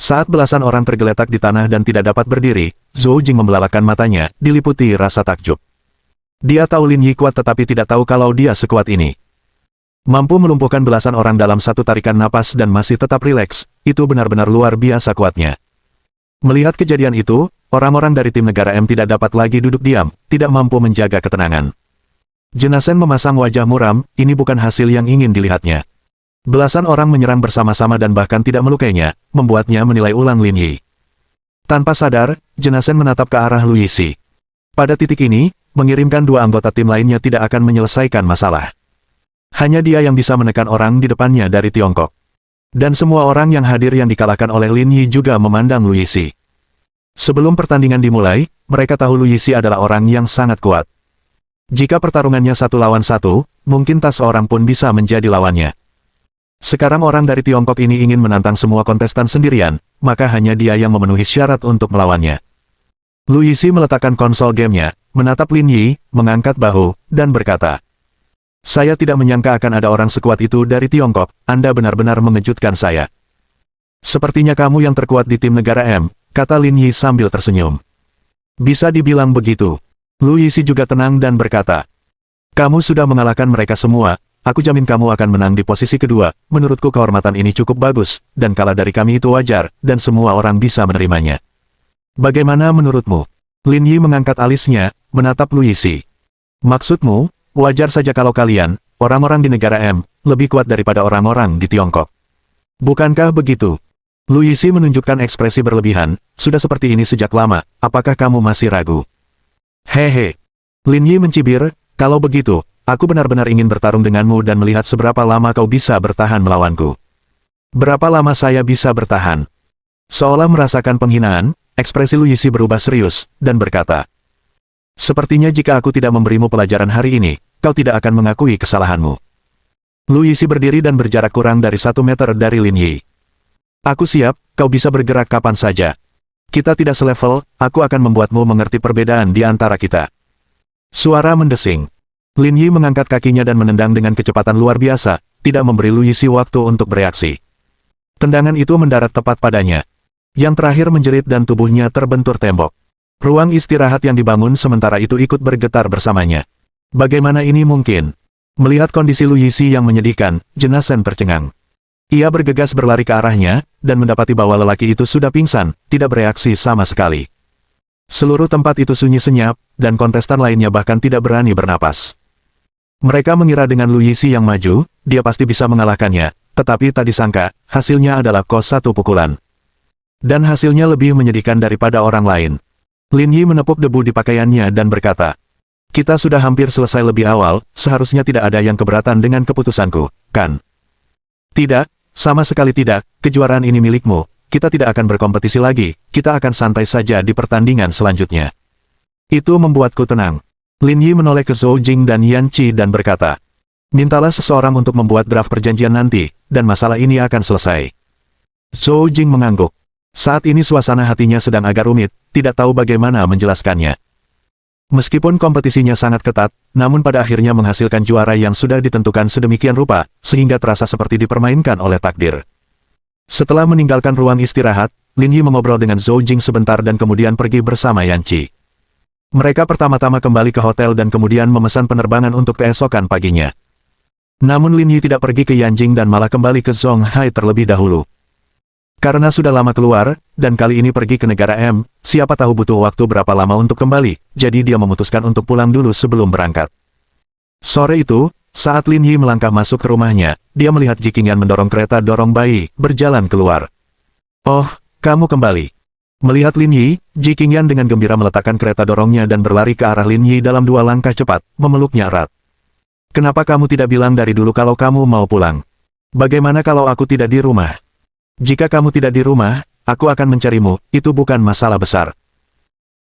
Saat belasan orang tergeletak di tanah dan tidak dapat berdiri, Zhou Jing membelalakan matanya, diliputi rasa takjub. Dia tahu Lin Yi kuat tetapi tidak tahu kalau dia sekuat ini. Mampu melumpuhkan belasan orang dalam satu tarikan napas dan masih tetap rileks, itu benar-benar luar biasa kuatnya. Melihat kejadian itu, orang-orang dari tim negara M tidak dapat lagi duduk diam, tidak mampu menjaga ketenangan. Jenasen memasang wajah muram, ini bukan hasil yang ingin dilihatnya. Belasan orang menyerang bersama-sama dan bahkan tidak melukainya, membuatnya menilai ulang Lin Yi. Tanpa sadar, Jenasen menatap ke arah Lu Yixi. Pada titik ini, mengirimkan 2 anggota tim lainnya tidak akan menyelesaikan masalah. Hanya dia yang bisa menekan orang di depannya dari Tiongkok. Dan semua orang yang hadir yang dikalahkan oleh Lin Yi juga memandang Lu Yixi. Sebelum pertandingan dimulai, mereka tahu Lu Yixi adalah orang yang sangat kuat. Jika pertarungannya 1 lawan 1, mungkin tak seorang pun bisa menjadi lawannya. Sekarang orang dari Tiongkok ini ingin menantang semua kontestan sendirian, maka hanya dia yang memenuhi syarat untuk melawannya. Lu Yixi meletakkan konsol gamenya, menatap Lin Yi, mengangkat bahu, dan berkata, "Saya tidak menyangka akan ada orang sekuat itu dari Tiongkok, Anda benar-benar mengejutkan saya." "Sepertinya kamu yang terkuat di tim negara M," kata Lin Yi sambil tersenyum. "Bisa dibilang begitu." Lu Yixi juga tenang dan berkata, "Kamu sudah mengalahkan mereka semua. Aku jamin kamu akan menang di posisi kedua, menurutku kehormatan ini cukup bagus, dan kalah dari kami itu wajar, dan semua orang bisa menerimanya. Bagaimana menurutmu?" Lin Yi mengangkat alisnya, menatap Lu Yixi. "Maksudmu, wajar saja kalau kalian, orang-orang di negara M, lebih kuat daripada orang-orang di Tiongkok. Bukankah begitu?" Lu Yixi menunjukkan ekspresi berlebihan, "Sudah seperti ini sejak lama, apakah kamu masih ragu?" "Hehe." Lin Yi mencibir, "Kalau begitu, aku benar-benar ingin bertarung denganmu dan melihat seberapa lama kau bisa bertahan melawanku." "Berapa lama saya bisa bertahan?" Seolah merasakan penghinaan, ekspresi Lu Yixi berubah serius, dan berkata, "Sepertinya jika aku tidak memberimu pelajaran hari ini, kau tidak akan mengakui kesalahanmu." Lu Yixi berdiri dan berjarak kurang dari 1 meter dari Lin Yi. Aku siap, kau bisa bergerak kapan saja. Kita tidak selevel, aku akan membuatmu mengerti perbedaan di antara kita. Suara mendesing. Lin Yi mengangkat kakinya dan menendang dengan kecepatan luar biasa, tidak memberi Lu Yixi waktu untuk bereaksi. Tendangan itu mendarat tepat padanya. Yang terakhir menjerit dan tubuhnya terbentur tembok. Ruang istirahat yang dibangun sementara itu ikut bergetar bersamanya. Bagaimana ini mungkin? Melihat kondisi Lu Yixi yang menyedihkan, Jenas Shen tercengang. Ia bergegas berlari ke arahnya, dan mendapati bahwa lelaki itu sudah pingsan, tidak bereaksi sama sekali. Seluruh tempat itu sunyi senyap, dan kontestan lainnya bahkan tidak berani bernapas. Mereka mengira dengan Lu Yixi yang maju, dia pasti bisa mengalahkannya, tetapi tak disangka, hasilnya adalah kos 1 pukulan. Dan hasilnya lebih menyedihkan daripada orang lain. Lin Yi menepuk debu di pakaiannya dan berkata, "Kita sudah hampir selesai lebih awal, seharusnya tidak ada yang keberatan dengan keputusanku, kan?" "Tidak, sama sekali tidak, kejuaraan ini milikmu, kita tidak akan berkompetisi lagi, kita akan santai saja di pertandingan selanjutnya." Itu membuatku tenang. Lin Yi menoleh ke Zhou Jing dan Yan Qi dan berkata, "Mintalah seseorang untuk membuat draft perjanjian nanti, dan masalah ini akan selesai." Zhou Jing mengangguk. Saat ini suasana hatinya sedang agak rumit, tidak tahu bagaimana menjelaskannya. Meskipun kompetisinya sangat ketat, namun pada akhirnya menghasilkan juara yang sudah ditentukan sedemikian rupa, sehingga terasa seperti dipermainkan oleh takdir. Setelah meninggalkan ruang istirahat, Lin Yi mengobrol dengan Zhou Jing sebentar dan kemudian pergi bersama Yan Qi. Mereka pertama-tama kembali ke hotel dan kemudian memesan penerbangan untuk keesokan paginya. Namun Lin Yi tidak pergi ke Yanjing dan malah kembali ke Zonghai terlebih dahulu. Karena sudah lama keluar, dan kali ini pergi ke negara M, siapa tahu butuh waktu berapa lama untuk kembali, jadi dia memutuskan untuk pulang dulu sebelum berangkat. Sore itu, saat Lin Yi melangkah masuk ke rumahnya, dia melihat Ji Qingyan mendorong kereta dorong bayi, berjalan keluar. "Oh, kamu kembali." Melihat Lin Yi, Ji Qingyan dengan gembira meletakkan kereta dorongnya dan berlari ke arah Lin Yi dalam 2 langkah cepat, memeluknya erat. "Kenapa kamu tidak bilang dari dulu kalau kamu mau pulang? Bagaimana kalau aku tidak di rumah? Jika kamu tidak di rumah, aku akan mencarimu, itu bukan masalah besar."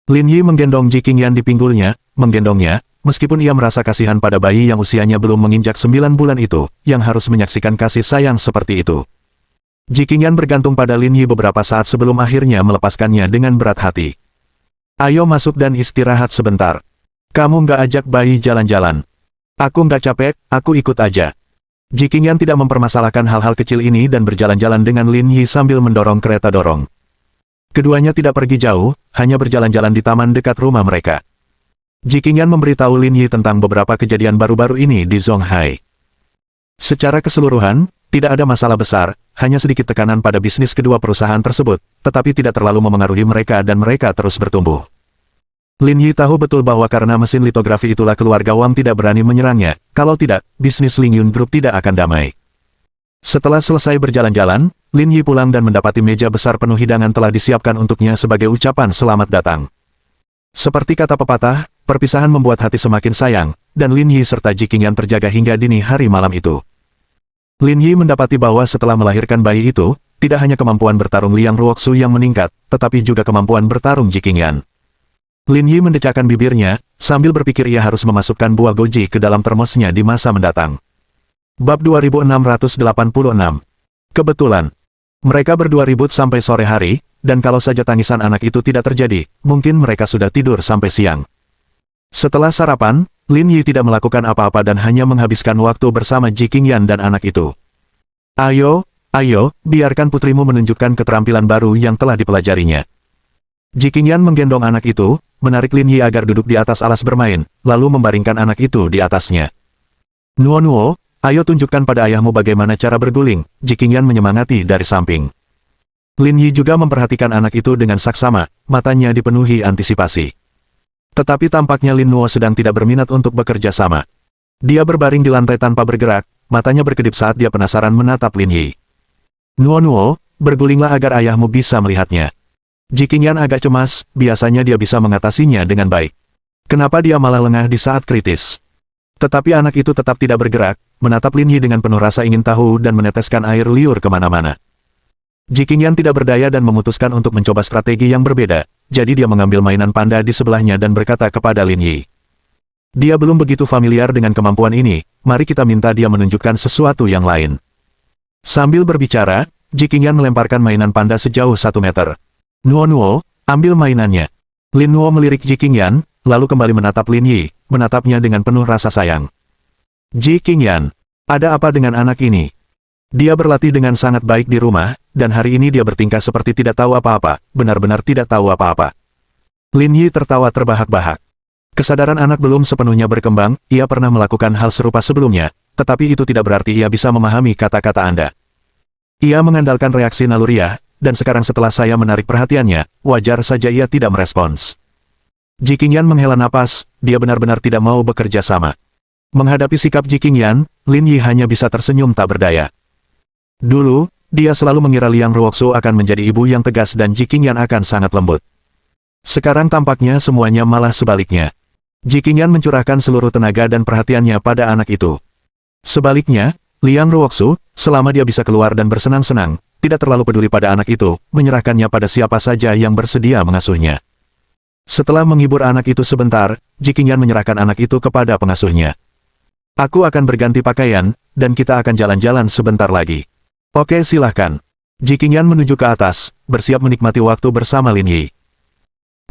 Lin Yi menggendong Ji Qingyan di pinggulnya, menggendongnya, meskipun ia merasa kasihan pada bayi yang usianya belum menginjak 9 bulan itu, yang harus menyaksikan kasih sayang seperti itu. Ji Qingyan bergantung pada Lin Yi beberapa saat sebelum akhirnya melepaskannya dengan berat hati. "Ayo masuk dan istirahat sebentar. Kamu nggak ajak bayi jalan-jalan." "Aku nggak capek, aku ikut aja." Ji Qingyan tidak mempermasalahkan hal-hal kecil ini dan berjalan-jalan dengan Lin Yi sambil mendorong kereta dorong. Keduanya tidak pergi jauh, hanya berjalan-jalan di taman dekat rumah mereka. Ji Qingyan memberitahu Lin Yi tentang beberapa kejadian baru-baru ini di Zonghai. Secara keseluruhan, tidak ada masalah besar, hanya sedikit tekanan pada bisnis kedua perusahaan tersebut, tetapi tidak terlalu memengaruhi mereka dan mereka terus bertumbuh. Lin Yi tahu betul bahwa karena mesin litografi itulah keluarga Wang tidak berani menyerangnya, kalau tidak, bisnis Ling Yun Group tidak akan damai. Setelah selesai berjalan-jalan, Lin Yi pulang dan mendapati meja besar penuh hidangan telah disiapkan untuknya sebagai ucapan selamat datang. Seperti kata pepatah, perpisahan membuat hati semakin sayang, dan Lin Yi serta Ji Qingyan terjaga hingga dini hari malam itu. Lin Yi mendapati bahwa setelah melahirkan bayi itu, tidak hanya kemampuan bertarung Liang Ruoxu yang meningkat, tetapi juga kemampuan bertarung Ji Qingyan. Lin Yi mendecakkan bibirnya, sambil berpikir ia harus memasukkan buah goji ke dalam termosnya di masa mendatang. Bab 2686. Kebetulan. Mereka berdua ribut sampai sore hari, dan kalau saja tangisan anak itu tidak terjadi, mungkin mereka sudah tidur sampai siang. Setelah sarapan, Lin Yi tidak melakukan apa-apa dan hanya menghabiskan waktu bersama Ji Qingyan dan anak itu. Ayo, biarkan putrimu menunjukkan keterampilan baru yang telah dipelajarinya." Ji Qingyan menggendong anak itu, menarik Lin Yi agar duduk di atas alas bermain, lalu membaringkan anak itu di atasnya. "Nuo, ayo tunjukkan pada ayahmu bagaimana cara berguling," Ji Qingyan menyemangati dari samping. Lin Yi juga memperhatikan anak itu dengan saksama, matanya dipenuhi antisipasi. Tetapi tampaknya Lin Nuo sedang tidak berminat untuk bekerja sama. Dia berbaring di lantai tanpa bergerak, matanya berkedip saat dia penasaran menatap Lin Yi. Nuo, bergulinglah agar ayahmu bisa melihatnya." Ji Qingyan agak cemas, biasanya dia bisa mengatasinya dengan baik. Kenapa dia malah lengah di saat kritis? Tetapi anak itu tetap tidak bergerak, menatap Lin Yi dengan penuh rasa ingin tahu dan meneteskan air liur kemana-mana. Ji Qingyan tidak berdaya dan memutuskan untuk mencoba strategi yang berbeda, jadi dia mengambil mainan panda di sebelahnya dan berkata kepada Lin Yi. Dia belum begitu familiar dengan kemampuan ini, mari kita minta dia menunjukkan sesuatu yang lain. Sambil berbicara, Ji Qingyan melemparkan mainan panda sejauh 1 meter. Nuo, ambil mainannya. Lin Nuo melirik Ji Qingyan, lalu kembali menatap Lin Yi, menatapnya dengan penuh rasa sayang. Ji Qingyan, ada apa dengan anak ini? Dia berlatih dengan sangat baik di rumah, dan hari ini dia bertingkah seperti tidak tahu apa-apa, benar-benar tidak tahu apa-apa. Lin Yi tertawa terbahak-bahak. Kesadaran anak belum sepenuhnya berkembang, ia pernah melakukan hal serupa sebelumnya, tetapi itu tidak berarti ia bisa memahami kata-kata Anda. Ia mengandalkan reaksi naluriah, dan sekarang setelah saya menarik perhatiannya, wajar saja ia tidak merespons. Ji Qingyan menghela napas, dia benar-benar tidak mau bekerja sama. Menghadapi sikap Ji Qingyan, Lin Yi hanya bisa tersenyum tak berdaya. Dulu, dia selalu mengira Liang Ruoxu akan menjadi ibu yang tegas dan Ji Qingyan akan sangat lembut. Sekarang tampaknya semuanya malah sebaliknya. Ji Qingyan mencurahkan seluruh tenaga dan perhatiannya pada anak itu. Sebaliknya, Liang Ruoxu, selama dia bisa keluar dan bersenang-senang, tidak terlalu peduli pada anak itu, menyerahkannya pada siapa saja yang bersedia mengasuhnya. Setelah menghibur anak itu sebentar, Ji Qingyan menyerahkan anak itu kepada pengasuhnya. Aku akan berganti pakaian, dan kita akan jalan-jalan sebentar lagi. Oke, silahkan. Ji Qingyan menuju ke atas, bersiap menikmati waktu bersama Lin Yi.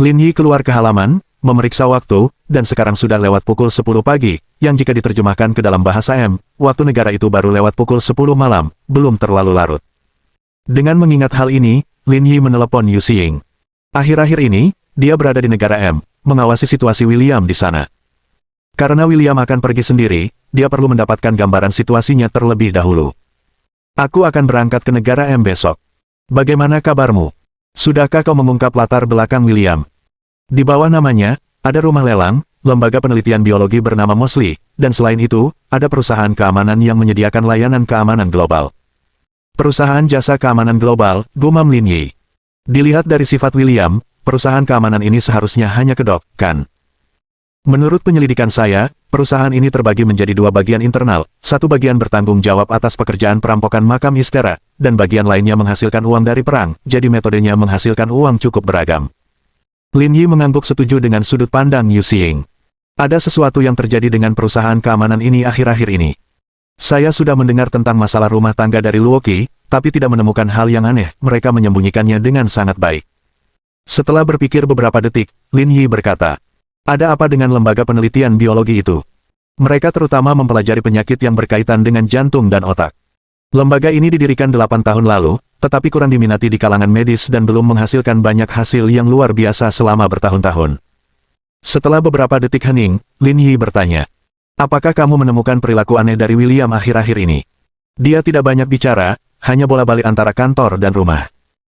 Lin Yi keluar ke halaman, memeriksa waktu, dan sekarang sudah lewat pukul 10 pagi, yang jika diterjemahkan ke dalam bahasa M, waktu negara itu baru lewat pukul 10 malam, belum terlalu larut. Dengan mengingat hal ini, Lin Yi menelepon Yu Xiying. Akhir-akhir ini, dia berada di negara M, mengawasi situasi William di sana. Karena William akan pergi sendiri, dia perlu mendapatkan gambaran situasinya terlebih dahulu. Aku akan berangkat ke negara M besok. Bagaimana kabarmu? Sudahkah kau mengungkap latar belakang William? Di bawah namanya, ada rumah lelang, lembaga penelitian biologi bernama Mosley, dan selain itu, ada perusahaan keamanan yang menyediakan layanan keamanan global. Perusahaan jasa keamanan global, gumam Lin Yi. Dilihat dari sifat William, perusahaan keamanan ini seharusnya hanya kedok, kan? Menurut penyelidikan saya, perusahaan ini terbagi menjadi 2 bagian internal, satu bagian bertanggung jawab atas pekerjaan perampokan makam Istera, dan bagian lainnya menghasilkan uang dari perang, jadi metodenya menghasilkan uang cukup beragam. Lin Yi mengangguk setuju dengan sudut pandang Yu Xiying. Ada sesuatu yang terjadi dengan perusahaan keamanan ini akhir-akhir ini. Saya sudah mendengar tentang masalah rumah tangga dari Luoqi, tapi tidak menemukan hal yang aneh, mereka menyembunyikannya dengan sangat baik. Setelah berpikir beberapa detik, Lin Yi berkata, ada apa dengan lembaga penelitian biologi itu? Mereka terutama mempelajari penyakit yang berkaitan dengan jantung dan otak. Lembaga ini didirikan 8 tahun lalu, tetapi kurang diminati di kalangan medis dan belum menghasilkan banyak hasil yang luar biasa selama bertahun-tahun. Setelah beberapa detik hening, Lin Yi bertanya, apakah kamu menemukan perilaku aneh dari William akhir-akhir ini? Dia tidak banyak bicara, hanya bola-balik antara kantor dan rumah.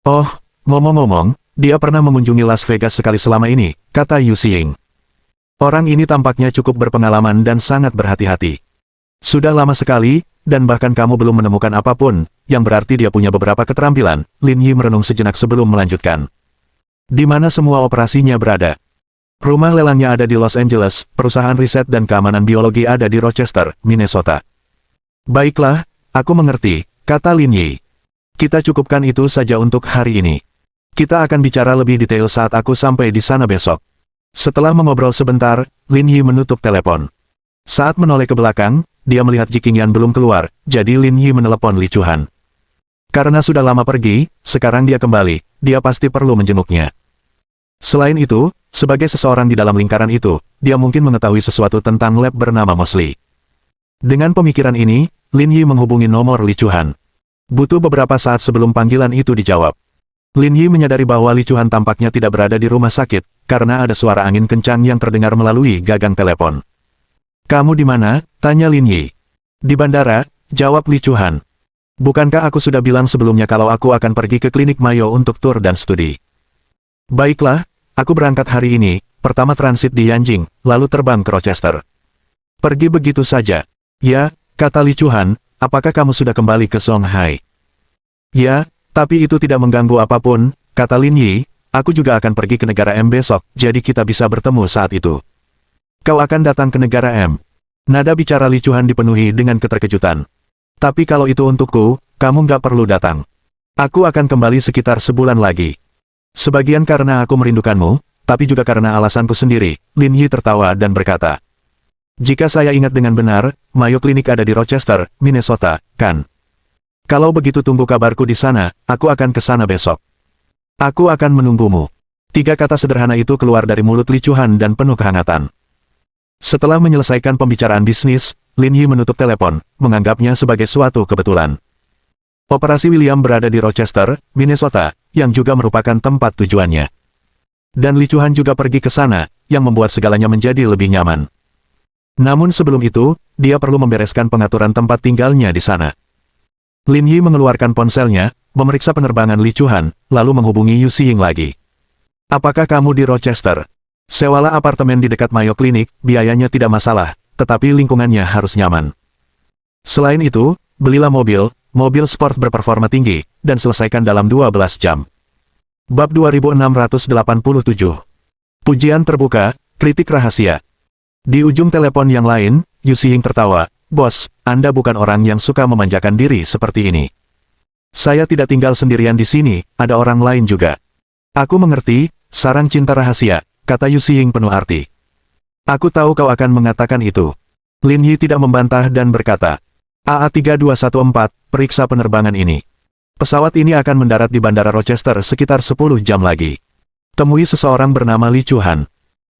Oh, ngomong-ngomong, dia pernah mengunjungi Las Vegas sekali selama ini, kata Yu Xiying. Orang ini tampaknya cukup berpengalaman dan sangat berhati-hati. Sudah lama sekali, dan bahkan kamu belum menemukan apapun, yang berarti dia punya beberapa keterampilan. Lin Yi merenung sejenak sebelum melanjutkan. Di mana semua operasinya berada? Rumah lelangnya ada di Los Angeles, perusahaan riset dan keamanan biologi ada di Rochester, Minnesota. Baiklah, aku mengerti, kata Lin Yi. Kita cukupkan itu saja untuk hari ini. Kita akan bicara lebih detail saat aku sampai di sana besok. Setelah mengobrol sebentar, Lin Yi menutup telepon. Saat menoleh ke belakang, dia melihat Ji Qingyan belum keluar, jadi Lin Yi menelepon Li Chuhan. Karena sudah lama pergi, sekarang dia kembali, dia pasti perlu menjenguknya. Selain itu, sebagai seseorang di dalam lingkaran itu, dia mungkin mengetahui sesuatu tentang lab bernama Mosley. Dengan pemikiran ini, Lin Yi menghubungi nomor Li Chuhan. Butuh beberapa saat sebelum panggilan itu dijawab. Lin Yi menyadari bahwa Li Chuhan tampaknya tidak berada di rumah sakit, karena ada suara angin kencang yang terdengar melalui gagang telepon. Kamu di mana? Tanya Lin Yi. Di bandara, jawab Li Chuhan. Bukankah aku sudah bilang sebelumnya kalau aku akan pergi ke klinik Mayo untuk tur dan studi? Baiklah, aku berangkat hari ini, pertama transit di Yanjing, lalu terbang ke Rochester. Pergi begitu saja. Ya, kata Li Chuhan, apakah kamu sudah kembali ke Shanghai? Ya, tapi itu tidak mengganggu apapun, kata Lin Yi, aku juga akan pergi ke negara M besok, jadi kita bisa bertemu saat itu. Kau akan datang ke negara M. Nada bicara Li Chuhan dipenuhi dengan keterkejutan. Tapi kalau itu untukku, kamu nggak perlu datang. Aku akan kembali sekitar sebulan lagi. Sebagian karena aku merindukanmu, tapi juga karena alasanku sendiri. Lin Yi tertawa dan berkata. Jika saya ingat dengan benar, Mayo Clinic ada di Rochester, Minnesota, kan? Kalau begitu tunggu kabarku di sana, aku akan ke sana besok. Aku akan menunggumu. 3 kata sederhana itu keluar dari mulut Li Chuhan dan penuh kehangatan. Setelah menyelesaikan pembicaraan bisnis, Lin Yi menutup telepon, menganggapnya sebagai suatu kebetulan. Operasi William berada di Rochester, Minnesota, yang juga merupakan tempat tujuannya. Dan Li Chuhan juga pergi ke sana, yang membuat segalanya menjadi lebih nyaman. Namun sebelum itu, dia perlu membereskan pengaturan tempat tinggalnya di sana. Lin Yi mengeluarkan ponselnya, memeriksa penerbangan Li Chuhan, lalu menghubungi Yu Xiying lagi. Apakah kamu di Rochester? Sewalah apartemen di dekat Mayo Clinic, biayanya tidak masalah, tetapi lingkungannya harus nyaman. Selain itu, belilah mobil sport berperforma tinggi, dan selesaikan dalam 12 jam. Bab 2687. Pujian terbuka, kritik rahasia. Di ujung telepon yang lain, Yu Xiying tertawa, "Bos, Anda bukan orang yang suka memanjakan diri seperti ini. Saya tidak tinggal sendirian di sini, ada orang lain juga." "Aku mengerti, sarang cinta rahasia," kata Yu Xiying penuh arti. "Aku tahu kau akan mengatakan itu." Lin Yi tidak membantah dan berkata, "AA3214, periksa penerbangan ini. Pesawat ini akan mendarat di Bandara Rochester sekitar 10 jam lagi. Temui seseorang bernama Li Chuhan.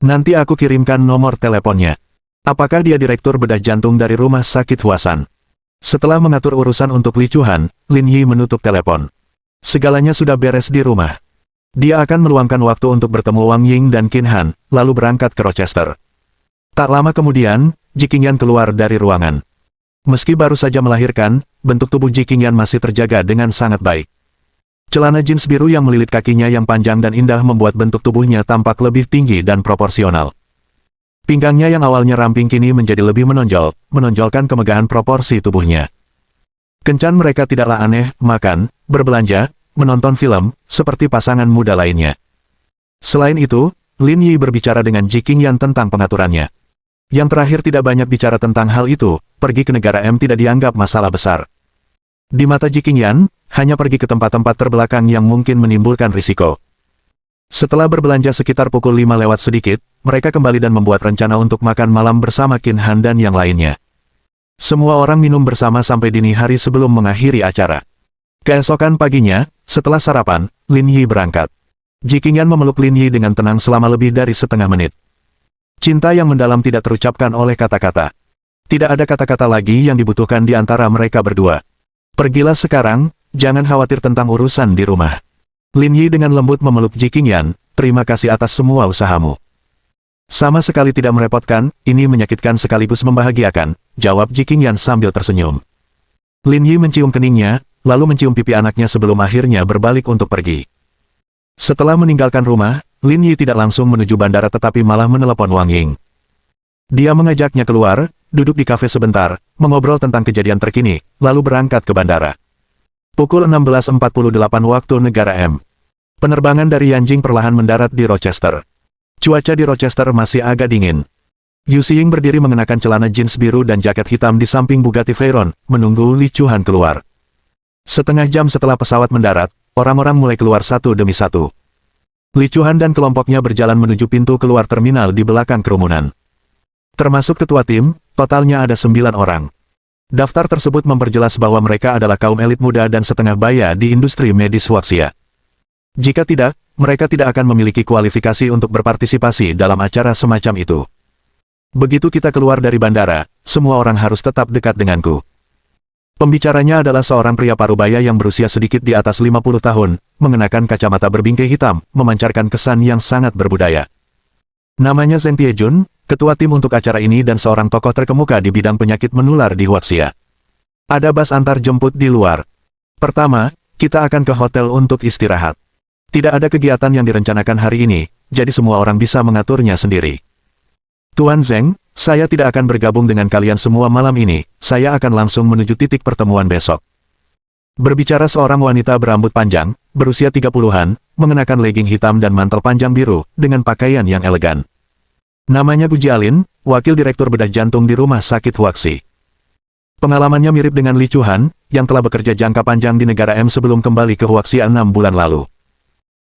Nanti aku kirimkan nomor teleponnya. Apakah dia direktur bedah jantung dari rumah sakit Huasan?" Setelah mengatur urusan untuk Li Chuhan, Lin Yi menutup telepon. Segalanya sudah beres di rumah. Dia akan meluangkan waktu untuk bertemu Wang Ying dan Qin Han, lalu berangkat ke Rochester. Tak lama kemudian, Ji Qingyan keluar dari ruangan. Meski baru saja melahirkan, bentuk tubuh Ji Qingyan masih terjaga dengan sangat baik. Celana jeans biru yang melilit kakinya yang panjang dan indah membuat bentuk tubuhnya tampak lebih tinggi dan proporsional. Pinggangnya yang awalnya ramping kini menjadi lebih menonjol, menonjolkan kemegahan proporsi tubuhnya. Kencan mereka tidaklah aneh, makan, berbelanja, menonton film, seperti pasangan muda lainnya. Selain itu, Lin Yi berbicara dengan Ji Qingyan tentang pengaturannya. Yang terakhir tidak banyak bicara tentang hal itu, pergi ke negara M tidak dianggap masalah besar. Di mata Ji Qingyan, hanya pergi ke tempat-tempat terbelakang yang mungkin menimbulkan risiko. Setelah berbelanja sekitar pukul 5 lewat sedikit, mereka kembali dan membuat rencana untuk makan malam bersama Qin Han dan yang lainnya. Semua orang minum bersama sampai dini hari sebelum mengakhiri acara. Keesokan paginya, setelah sarapan, Lin Yi berangkat. Ji Qingyan memeluk Lin Yi dengan tenang selama lebih dari setengah menit. Cinta yang mendalam tidak terucapkan oleh kata-kata. Tidak ada kata-kata lagi yang dibutuhkan di antara mereka berdua. "Pergilah sekarang, jangan khawatir tentang urusan di rumah." Lin Yi dengan lembut memeluk Ji Qingyan, "Terima kasih atas semua usahamu." "Sama sekali tidak merepotkan, ini menyakitkan sekaligus membahagiakan," jawab Ji Qingyan sambil tersenyum. Lin Yi mencium keningnya, lalu mencium pipi anaknya sebelum akhirnya berbalik untuk pergi. Setelah meninggalkan rumah, Lin Yi tidak langsung menuju bandara tetapi malah menelepon Wang Ying. Dia mengajaknya keluar, duduk di kafe sebentar, mengobrol tentang kejadian terkini, lalu berangkat ke bandara. Pukul 16.48 waktu negara M. Penerbangan dari Yanjing perlahan mendarat di Rochester. Cuaca di Rochester masih agak dingin. Yu Xiying berdiri mengenakan celana jeans biru dan jaket hitam di samping Bugatti Veyron, menunggu Li Chuhan keluar. Setengah jam setelah pesawat mendarat, orang-orang mulai keluar satu demi satu. Li Chuhan dan kelompoknya berjalan menuju pintu keluar terminal di belakang kerumunan. Termasuk ketua tim, totalnya ada 9 orang. Daftar tersebut memperjelas bahwa mereka adalah kaum elit muda dan setengah baya di industri medis Huaxia. Jika tidak, mereka tidak akan memiliki kualifikasi untuk berpartisipasi dalam acara semacam itu. Begitu kita keluar dari bandara, semua orang harus tetap dekat denganku. Pembicaranya adalah seorang pria parubaya yang berusia sedikit di atas 50 tahun, mengenakan kacamata berbingkai hitam, memancarkan kesan yang sangat berbudaya. Namanya Zheng Tiejun, ketua tim untuk acara ini dan seorang tokoh terkemuka di bidang penyakit menular di Huaxia. Ada bus antar jemput di luar. Pertama, kita akan ke hotel untuk istirahat. Tidak ada kegiatan yang direncanakan hari ini, jadi semua orang bisa mengaturnya sendiri. Tuan Zheng, saya tidak akan bergabung dengan kalian semua malam ini, saya akan langsung menuju titik pertemuan besok. Berbicara seorang wanita berambut panjang, berusia 30-an, mengenakan legging hitam dan mantel panjang biru, dengan pakaian yang elegan. Namanya Gu Jialin, wakil direktur bedah jantung di rumah sakit Huaxi. Pengalamannya mirip dengan Li Chuhan, yang telah bekerja jangka panjang di negara M sebelum kembali ke Huaxi 6 bulan lalu.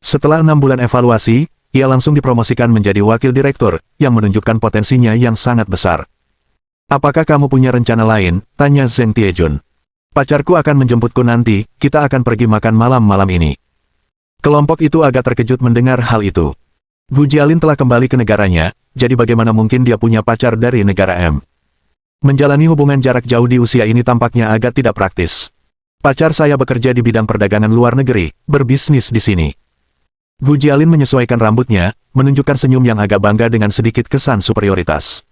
Setelah 6 bulan evaluasi, ia langsung dipromosikan menjadi wakil direktur, yang menunjukkan potensinya yang sangat besar. Apakah kamu punya rencana lain? Tanya Zheng Tiejun. Pacarku akan menjemputku nanti, kita akan pergi makan malam ini. Kelompok itu agak terkejut mendengar hal itu. Gu Jialin telah kembali ke negaranya, jadi bagaimana mungkin dia punya pacar dari negara M? Menjalani hubungan jarak jauh di usia ini tampaknya agak tidak praktis. Pacar saya bekerja di bidang perdagangan luar negeri, berbisnis di sini. Gu Jialin menyesuaikan rambutnya, menunjukkan senyum yang agak bangga dengan sedikit kesan superioritas.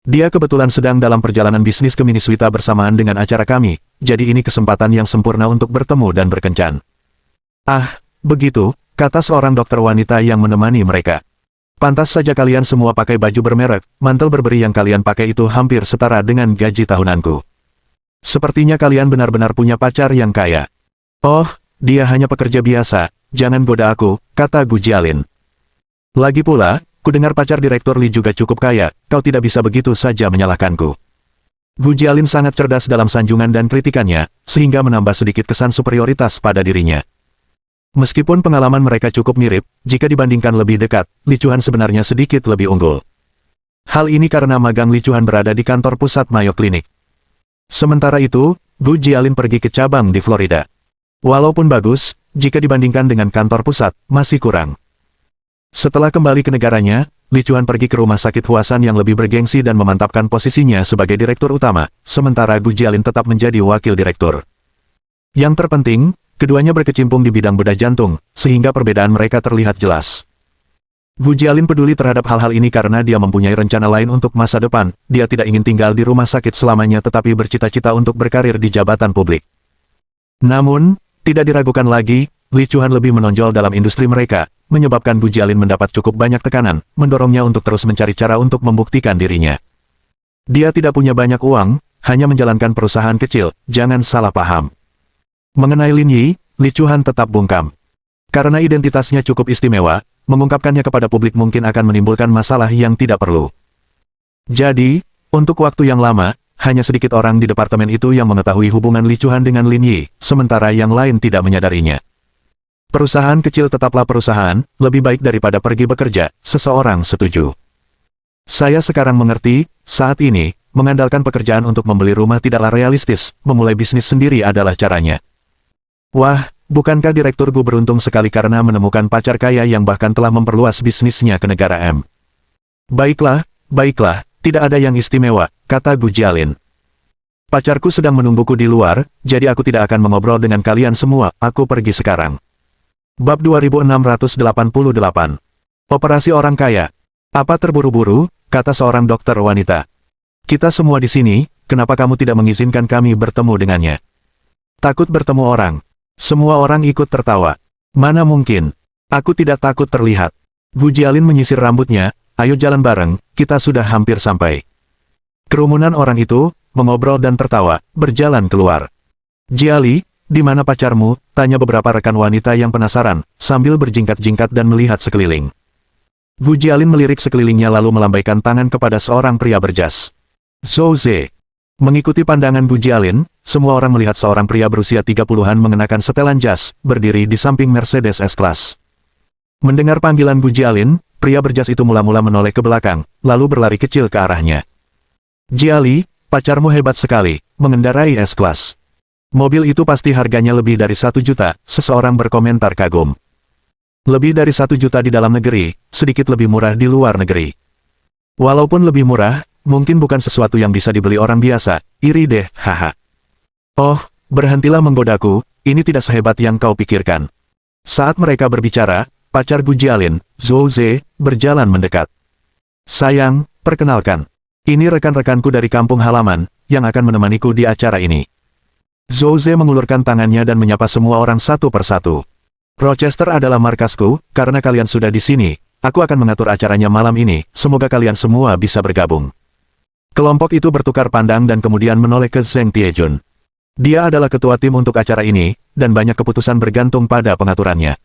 Dia kebetulan sedang dalam perjalanan bisnis ke Minnesota bersamaan dengan acara kami, jadi ini kesempatan yang sempurna untuk bertemu dan berkencan. Ah, begitu, kata seorang dokter wanita yang menemani mereka. Pantas saja kalian semua pakai baju bermerek, mantel berberi yang kalian pakai itu hampir setara dengan gaji tahunanku. Sepertinya kalian benar-benar punya pacar yang kaya. Oh, dia hanya pekerja biasa, jangan goda aku, kata Gu Jialin. Lagi pula, kudengar pacar Direktur Li juga cukup kaya, kau tidak bisa begitu saja menyalahkanku. Gu Jialin sangat cerdas dalam sanjungan dan kritikannya, sehingga menambah sedikit kesan superioritas pada dirinya. Meskipun pengalaman mereka cukup mirip, jika dibandingkan lebih dekat, Li Chuan sebenarnya sedikit lebih unggul. Hal ini karena magang Li Chuan berada di kantor pusat Mayo Clinic. Sementara itu, Gu Jialin pergi ke cabang di Florida. Walaupun bagus, jika dibandingkan dengan kantor pusat, masih kurang. Setelah kembali ke negaranya, Li Chuan pergi ke rumah sakit Huasan yang lebih bergengsi dan memantapkan posisinya sebagai direktur utama, sementara Gu Jialin tetap menjadi wakil direktur. Yang terpenting, keduanya berkecimpung di bidang bedah jantung, sehingga perbedaan mereka terlihat jelas. Gu Jialin peduli terhadap hal-hal ini karena dia mempunyai rencana lain untuk masa depan, dia tidak ingin tinggal di rumah sakit selamanya tetapi bercita-cita untuk berkarir di jabatan publik. Namun, tidak diragukan lagi, Li Chuan lebih menonjol dalam industri mereka, menyebabkan Gu Jialin mendapat cukup banyak tekanan, mendorongnya untuk terus mencari cara untuk membuktikan dirinya. Dia tidak punya banyak uang, hanya menjalankan perusahaan kecil, jangan salah paham. Mengenai Lin Yi, Li Chuan tetap bungkam. Karena identitasnya cukup istimewa, mengungkapkannya kepada publik mungkin akan menimbulkan masalah yang tidak perlu. Jadi, untuk waktu yang lama, hanya sedikit orang di departemen itu yang mengetahui hubungan Li Chuan dengan Lin Yi, sementara yang lain tidak menyadarinya. Perusahaan kecil tetaplah perusahaan, lebih baik daripada pergi bekerja, seseorang setuju. Saya sekarang mengerti, saat ini, mengandalkan pekerjaan untuk membeli rumah tidaklah realistis, memulai bisnis sendiri adalah caranya. Wah, bukankah Direktur Gu beruntung sekali karena menemukan pacar kaya yang bahkan telah memperluas bisnisnya ke negara M. Baiklah, tidak ada yang istimewa, kata Gu Jialin. Pacarku sedang menungguku di luar, jadi aku tidak akan mengobrol dengan kalian semua, aku pergi sekarang. Bab 2688. Operasi orang kaya. Apa terburu-buru, kata seorang dokter wanita. Kita semua di sini, kenapa kamu tidak mengizinkan kami bertemu dengannya? Takut bertemu orang. Semua orang ikut tertawa. Mana mungkin. Aku tidak takut terlihat. Gu Jialin menyisir rambutnya, ayo jalan bareng, kita sudah hampir sampai. Kerumunan orang itu, mengobrol dan tertawa, berjalan keluar. Jiali, di mana pacarmu? Tanya beberapa rekan wanita yang penasaran, sambil berjingkat-jingkat dan melihat sekeliling. Gu Jialin melirik sekelilingnya lalu melambaikan tangan kepada seorang pria berjas. Zhou Ze. Mengikuti pandangan Gu Jialin, semua orang melihat seorang pria berusia 30-an mengenakan setelan jas, berdiri di samping Mercedes S-Class. Mendengar panggilan Gu Jialin, pria berjas itu mula-mula menoleh ke belakang, lalu berlari kecil ke arahnya. Jiali, pacarmu hebat sekali, mengendarai S-Class. Mobil itu pasti harganya lebih dari 1 juta, seseorang berkomentar kagum. Lebih dari 1 juta di dalam negeri, sedikit lebih murah di luar negeri. Walaupun lebih murah, mungkin bukan sesuatu yang bisa dibeli orang biasa, iri deh, haha. Oh, berhentilah menggodaku, ini tidak sehebat yang kau pikirkan. Saat mereka berbicara, pacar Gu Jialin, Zhou Ze, berjalan mendekat. Sayang, perkenalkan. Ini rekan-rekanku dari kampung halaman, yang akan menemaniku di acara ini. Zhou Ze mengulurkan tangannya dan menyapa semua orang satu persatu. Rochester adalah markasku, karena kalian sudah di sini, aku akan mengatur acaranya malam ini, semoga kalian semua bisa bergabung. Kelompok itu bertukar pandang dan kemudian menoleh ke Zheng Tiejun. Dia adalah ketua tim untuk acara ini, dan banyak keputusan bergantung pada pengaturannya.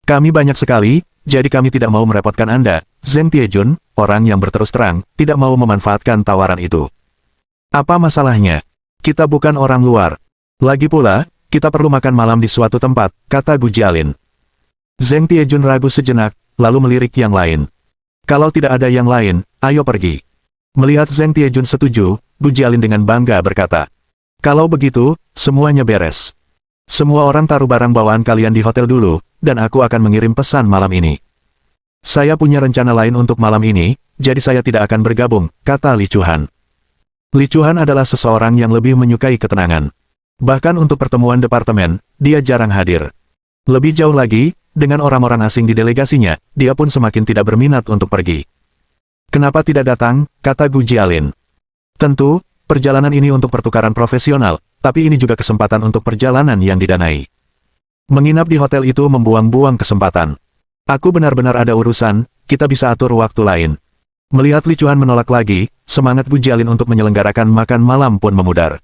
Kami banyak sekali, jadi kami tidak mau merepotkan Anda. Zheng Tiejun, orang yang berterus terang, tidak mau memanfaatkan tawaran itu. Apa masalahnya? Kita bukan orang luar. Lagi pula, kita perlu makan malam di suatu tempat, kata Gu Jialin. Zheng Tiejun ragu sejenak, lalu melirik yang lain. Kalau tidak ada yang lain, ayo pergi. Melihat Zheng Tiejun setuju, Gu Jialin dengan bangga berkata, "Kalau begitu, semuanya beres. Semua orang taruh barang bawaan kalian di hotel dulu, dan aku akan mengirim pesan malam ini. Saya punya rencana lain untuk malam ini, jadi saya tidak akan bergabung," kata Li Chuan. Li Chuan adalah seseorang yang lebih menyukai ketenangan. Bahkan untuk pertemuan departemen, dia jarang hadir. Lebih jauh lagi, dengan orang-orang asing di delegasinya, dia pun semakin tidak berminat untuk pergi. "Kenapa tidak datang?" kata Gu Jialin. "Tentu, perjalanan ini untuk pertukaran profesional, tapi ini juga kesempatan untuk perjalanan yang didanai. Menginap di hotel itu membuang-buang kesempatan. Aku benar-benar ada urusan, kita bisa atur waktu lain." Melihat Li Chuan menolak lagi, semangat Gu Jialin untuk menyelenggarakan makan malam pun memudar.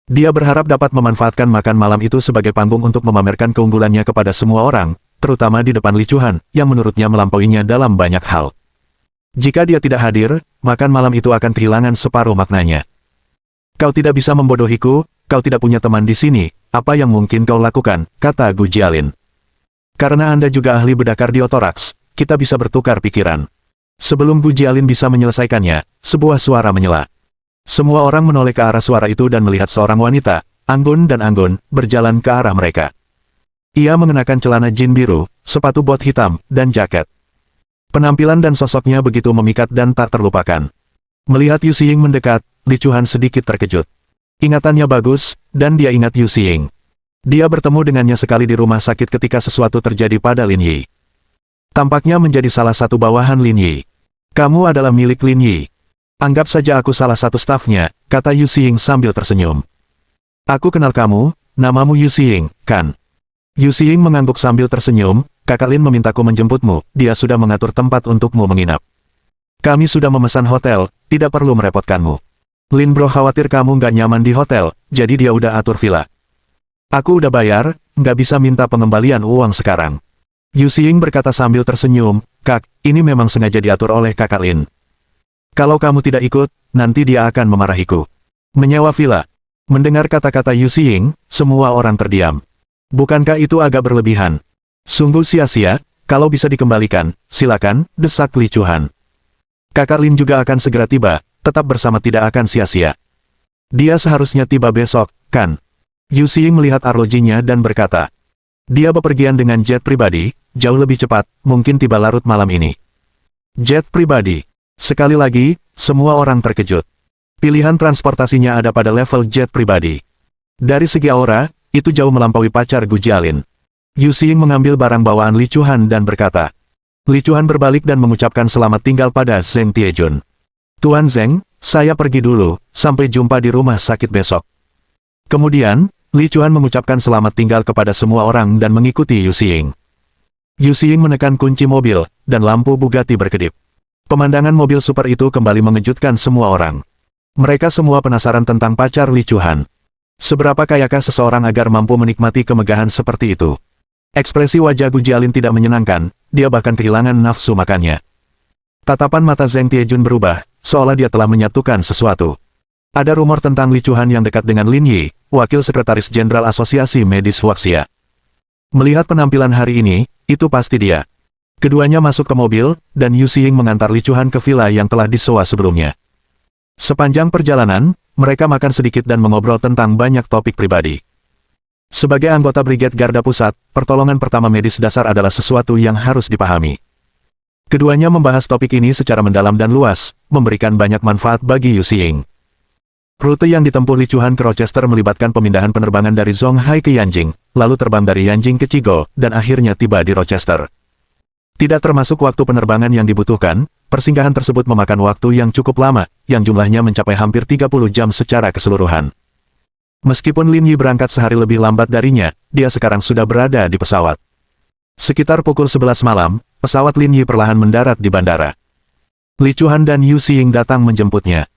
Dia berharap dapat memanfaatkan makan malam itu sebagai panggung untuk memamerkan keunggulannya kepada semua orang, terutama di depan Li Chuan, yang menurutnya melampauinya dalam banyak hal. Jika dia tidak hadir, makan malam itu akan kehilangan separuh maknanya. "Kau tidak bisa membodohiku, kau tidak punya teman di sini, apa yang mungkin kau lakukan?" kata Gu Jialin. "Karena Anda juga ahli bedah kardiotoraks, kita bisa bertukar pikiran." Sebelum Gu Jialin bisa menyelesaikannya, sebuah suara menyela. Semua orang menoleh ke arah suara itu dan melihat seorang wanita, anggun dan anggun, berjalan ke arah mereka. Ia mengenakan celana jin biru, sepatu bot hitam, dan jaket. Penampilan dan sosoknya begitu memikat dan tak terlupakan. Melihat Yu Xiying mendekat, Li Chuan sedikit terkejut. Ingatannya bagus, dan dia ingat Yu Xiying. Dia bertemu dengannya sekali di rumah sakit ketika sesuatu terjadi pada Lin Yi. Tampaknya menjadi salah satu bawahan Lin Yi. "Kamu adalah milik Lin Yi. Anggap saja aku salah satu stafnya," kata Yu Xiying sambil tersenyum. "Aku kenal kamu, namamu Yu Xiying, kan?" Yu Xiying mengangguk sambil tersenyum, "Kakak Lin memintaku menjemputmu, dia sudah mengatur tempat untukmu menginap. Kami sudah memesan hotel, tidak perlu merepotkanmu. Lin bro khawatir kamu nggak nyaman di hotel, jadi dia udah atur villa. Aku udah bayar, nggak bisa minta pengembalian uang sekarang." Yu Xiying berkata sambil tersenyum, "Kak, ini memang sengaja diatur oleh kakak Lin. Kalau kamu tidak ikut, nanti dia akan memarahiku." "Menyewa villa." Mendengar kata-kata Yu Xiying, semua orang terdiam. "Bukankah itu agak berlebihan? Sungguh sia-sia, kalau bisa dikembalikan, silakan," desak Li Chuan. "Kakak Lin juga akan segera tiba, tetap bersama tidak akan sia-sia. Dia seharusnya tiba besok, kan?" Yu Xiying melihat arlojinya dan berkata, "Dia bepergian dengan jet pribadi, jauh lebih cepat, mungkin tiba larut malam ini." Jet pribadi. Sekali lagi, semua orang terkejut. Pilihan transportasinya ada pada level jet pribadi. Dari segi aura, itu jauh melampaui pacar Gu Jialin. Yu Xiying mengambil barang bawaan Li Chuan dan berkata. Li Chuan berbalik dan mengucapkan selamat tinggal pada Zheng Tiejun. "Tuan Zheng, saya pergi dulu, sampai jumpa di rumah sakit besok." Kemudian, Li Chuan mengucapkan selamat tinggal kepada semua orang dan mengikuti Yu Xiying. Yu Xiying menekan kunci mobil, dan lampu Bugatti berkedip. Pemandangan mobil super itu kembali mengejutkan semua orang. Mereka semua penasaran tentang pacar Li Chuan. Seberapa kayakah seseorang agar mampu menikmati kemegahan seperti itu? Ekspresi wajah Gu Jialin tidak menyenangkan, dia bahkan kehilangan nafsu makannya. Tatapan mata Zheng Tiejun berubah, seolah dia telah menyatukan sesuatu. Ada rumor tentang Li Chuan yang dekat dengan Lin Yi, wakil sekretaris jenderal Asosiasi Medis Huaxia. Melihat penampilan hari ini, itu pasti dia. Keduanya masuk ke mobil, dan Yu Xiying mengantar Li Chuan ke villa yang telah disewa sebelumnya. Sepanjang perjalanan, mereka makan sedikit dan mengobrol tentang banyak topik pribadi. Sebagai anggota Brigade Garda Pusat, pertolongan pertama medis dasar adalah sesuatu yang harus dipahami. Keduanya membahas topik ini secara mendalam dan luas, memberikan banyak manfaat bagi Yu Xiying. Rute yang ditempuh Li Chuan ke Rochester melibatkan pemindahan penerbangan dari Zhonghai ke Yanjing, lalu terbang dari Yanjing ke Chigo, dan akhirnya tiba di Rochester. Tidak termasuk waktu penerbangan yang dibutuhkan, persinggahan tersebut memakan waktu yang cukup lama, yang jumlahnya mencapai hampir 30 jam secara keseluruhan. Meskipun Lin Yi berangkat sehari lebih lambat darinya, dia sekarang sudah berada di pesawat. Sekitar pukul 11 malam, pesawat Lin Yi perlahan mendarat di bandara. Li Chuan dan Yu Xiying datang menjemputnya.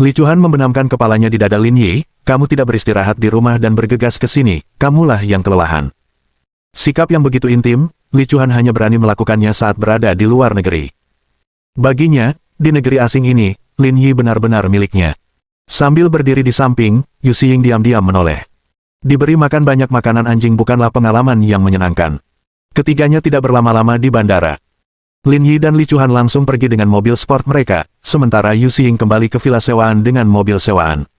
Li Chuan membenamkan kepalanya di dada Lin Yi, "Kamu tidak beristirahat di rumah dan bergegas ke sini, kamulah yang kelelahan." Sikap yang begitu intim, Li Chuan hanya berani melakukannya saat berada di luar negeri. Baginya, di negeri asing ini, Lin Yi benar-benar miliknya. Sambil berdiri di samping, Yu Xiying diam-diam menoleh. Diberi makan banyak makanan anjing bukanlah pengalaman yang menyenangkan. Ketiganya tidak berlama-lama di bandara. Lin Yi dan Li Chuan langsung pergi dengan mobil sport mereka, sementara Yu Xing kembali ke villa sewaan dengan mobil sewaan.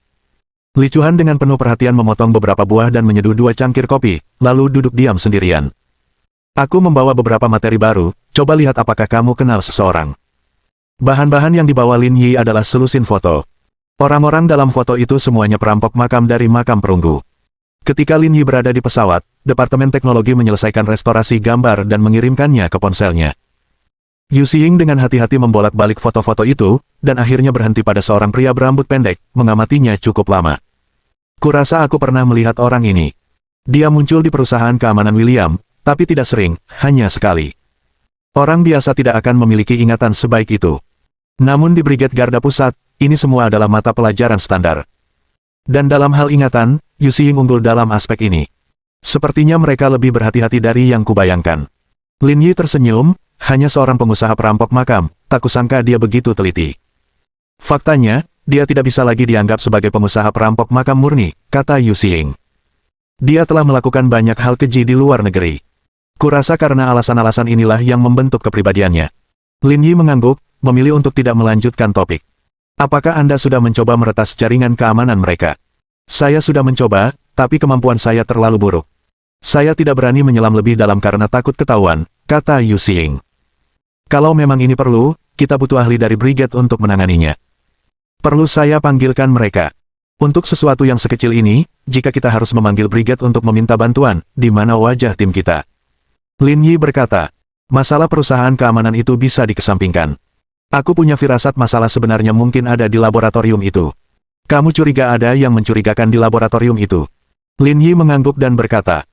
Li Chuhan dengan penuh perhatian memotong beberapa buah dan menyeduh 2 cangkir kopi, lalu duduk diam sendirian. Aku membawa beberapa materi baru, coba lihat apakah kamu kenal seseorang. Bahan-bahan yang dibawa Lin Yi adalah selusin foto. Orang-orang dalam foto itu semuanya perampok makam dari makam perunggu. Ketika Lin Yi berada di pesawat, Departemen Teknologi menyelesaikan restorasi gambar dan mengirimkannya ke ponselnya. Yu Xing dengan hati-hati membolak-balik foto-foto itu, dan akhirnya berhenti pada seorang pria berambut pendek, mengamatinya cukup lama. Kurasa aku pernah melihat orang ini. Dia muncul di perusahaan keamanan William, tapi tidak sering, hanya sekali. Orang biasa tidak akan memiliki ingatan sebaik itu. Namun di Brigade Garda Pusat, ini semua adalah mata pelajaran standar. Dan dalam hal ingatan, Yu Xing unggul dalam aspek ini. Sepertinya mereka lebih berhati-hati dari yang kubayangkan. Lin Yi tersenyum, hanya seorang pengusaha perampok makam, tak kusangka dia begitu teliti. Faktanya, dia tidak bisa lagi dianggap sebagai pengusaha perampok makam murni, kata Yu Xing. Dia telah melakukan banyak hal keji di luar negeri. Kurasa karena alasan-alasan inilah yang membentuk kepribadiannya. Lin Yi mengangguk, memilih untuk tidak melanjutkan topik. Apakah Anda sudah mencoba meretas jaringan keamanan mereka? Saya sudah mencoba, tapi kemampuan saya terlalu buruk. Saya tidak berani menyelam lebih dalam karena takut ketahuan, kata Yu Xing. Kalau memang ini perlu, kita butuh ahli dari brigade untuk menanganinya. Perlu saya panggilkan mereka. Untuk sesuatu yang sekecil ini, jika kita harus memanggil brigade untuk meminta bantuan, di mana wajah tim kita? Lin Yi berkata, masalah perusahaan keamanan itu bisa dikesampingkan. Aku punya firasat masalah sebenarnya mungkin ada di laboratorium itu. Kamu curiga ada yang mencurigakan di laboratorium itu? Lin Yi mengangguk dan berkata,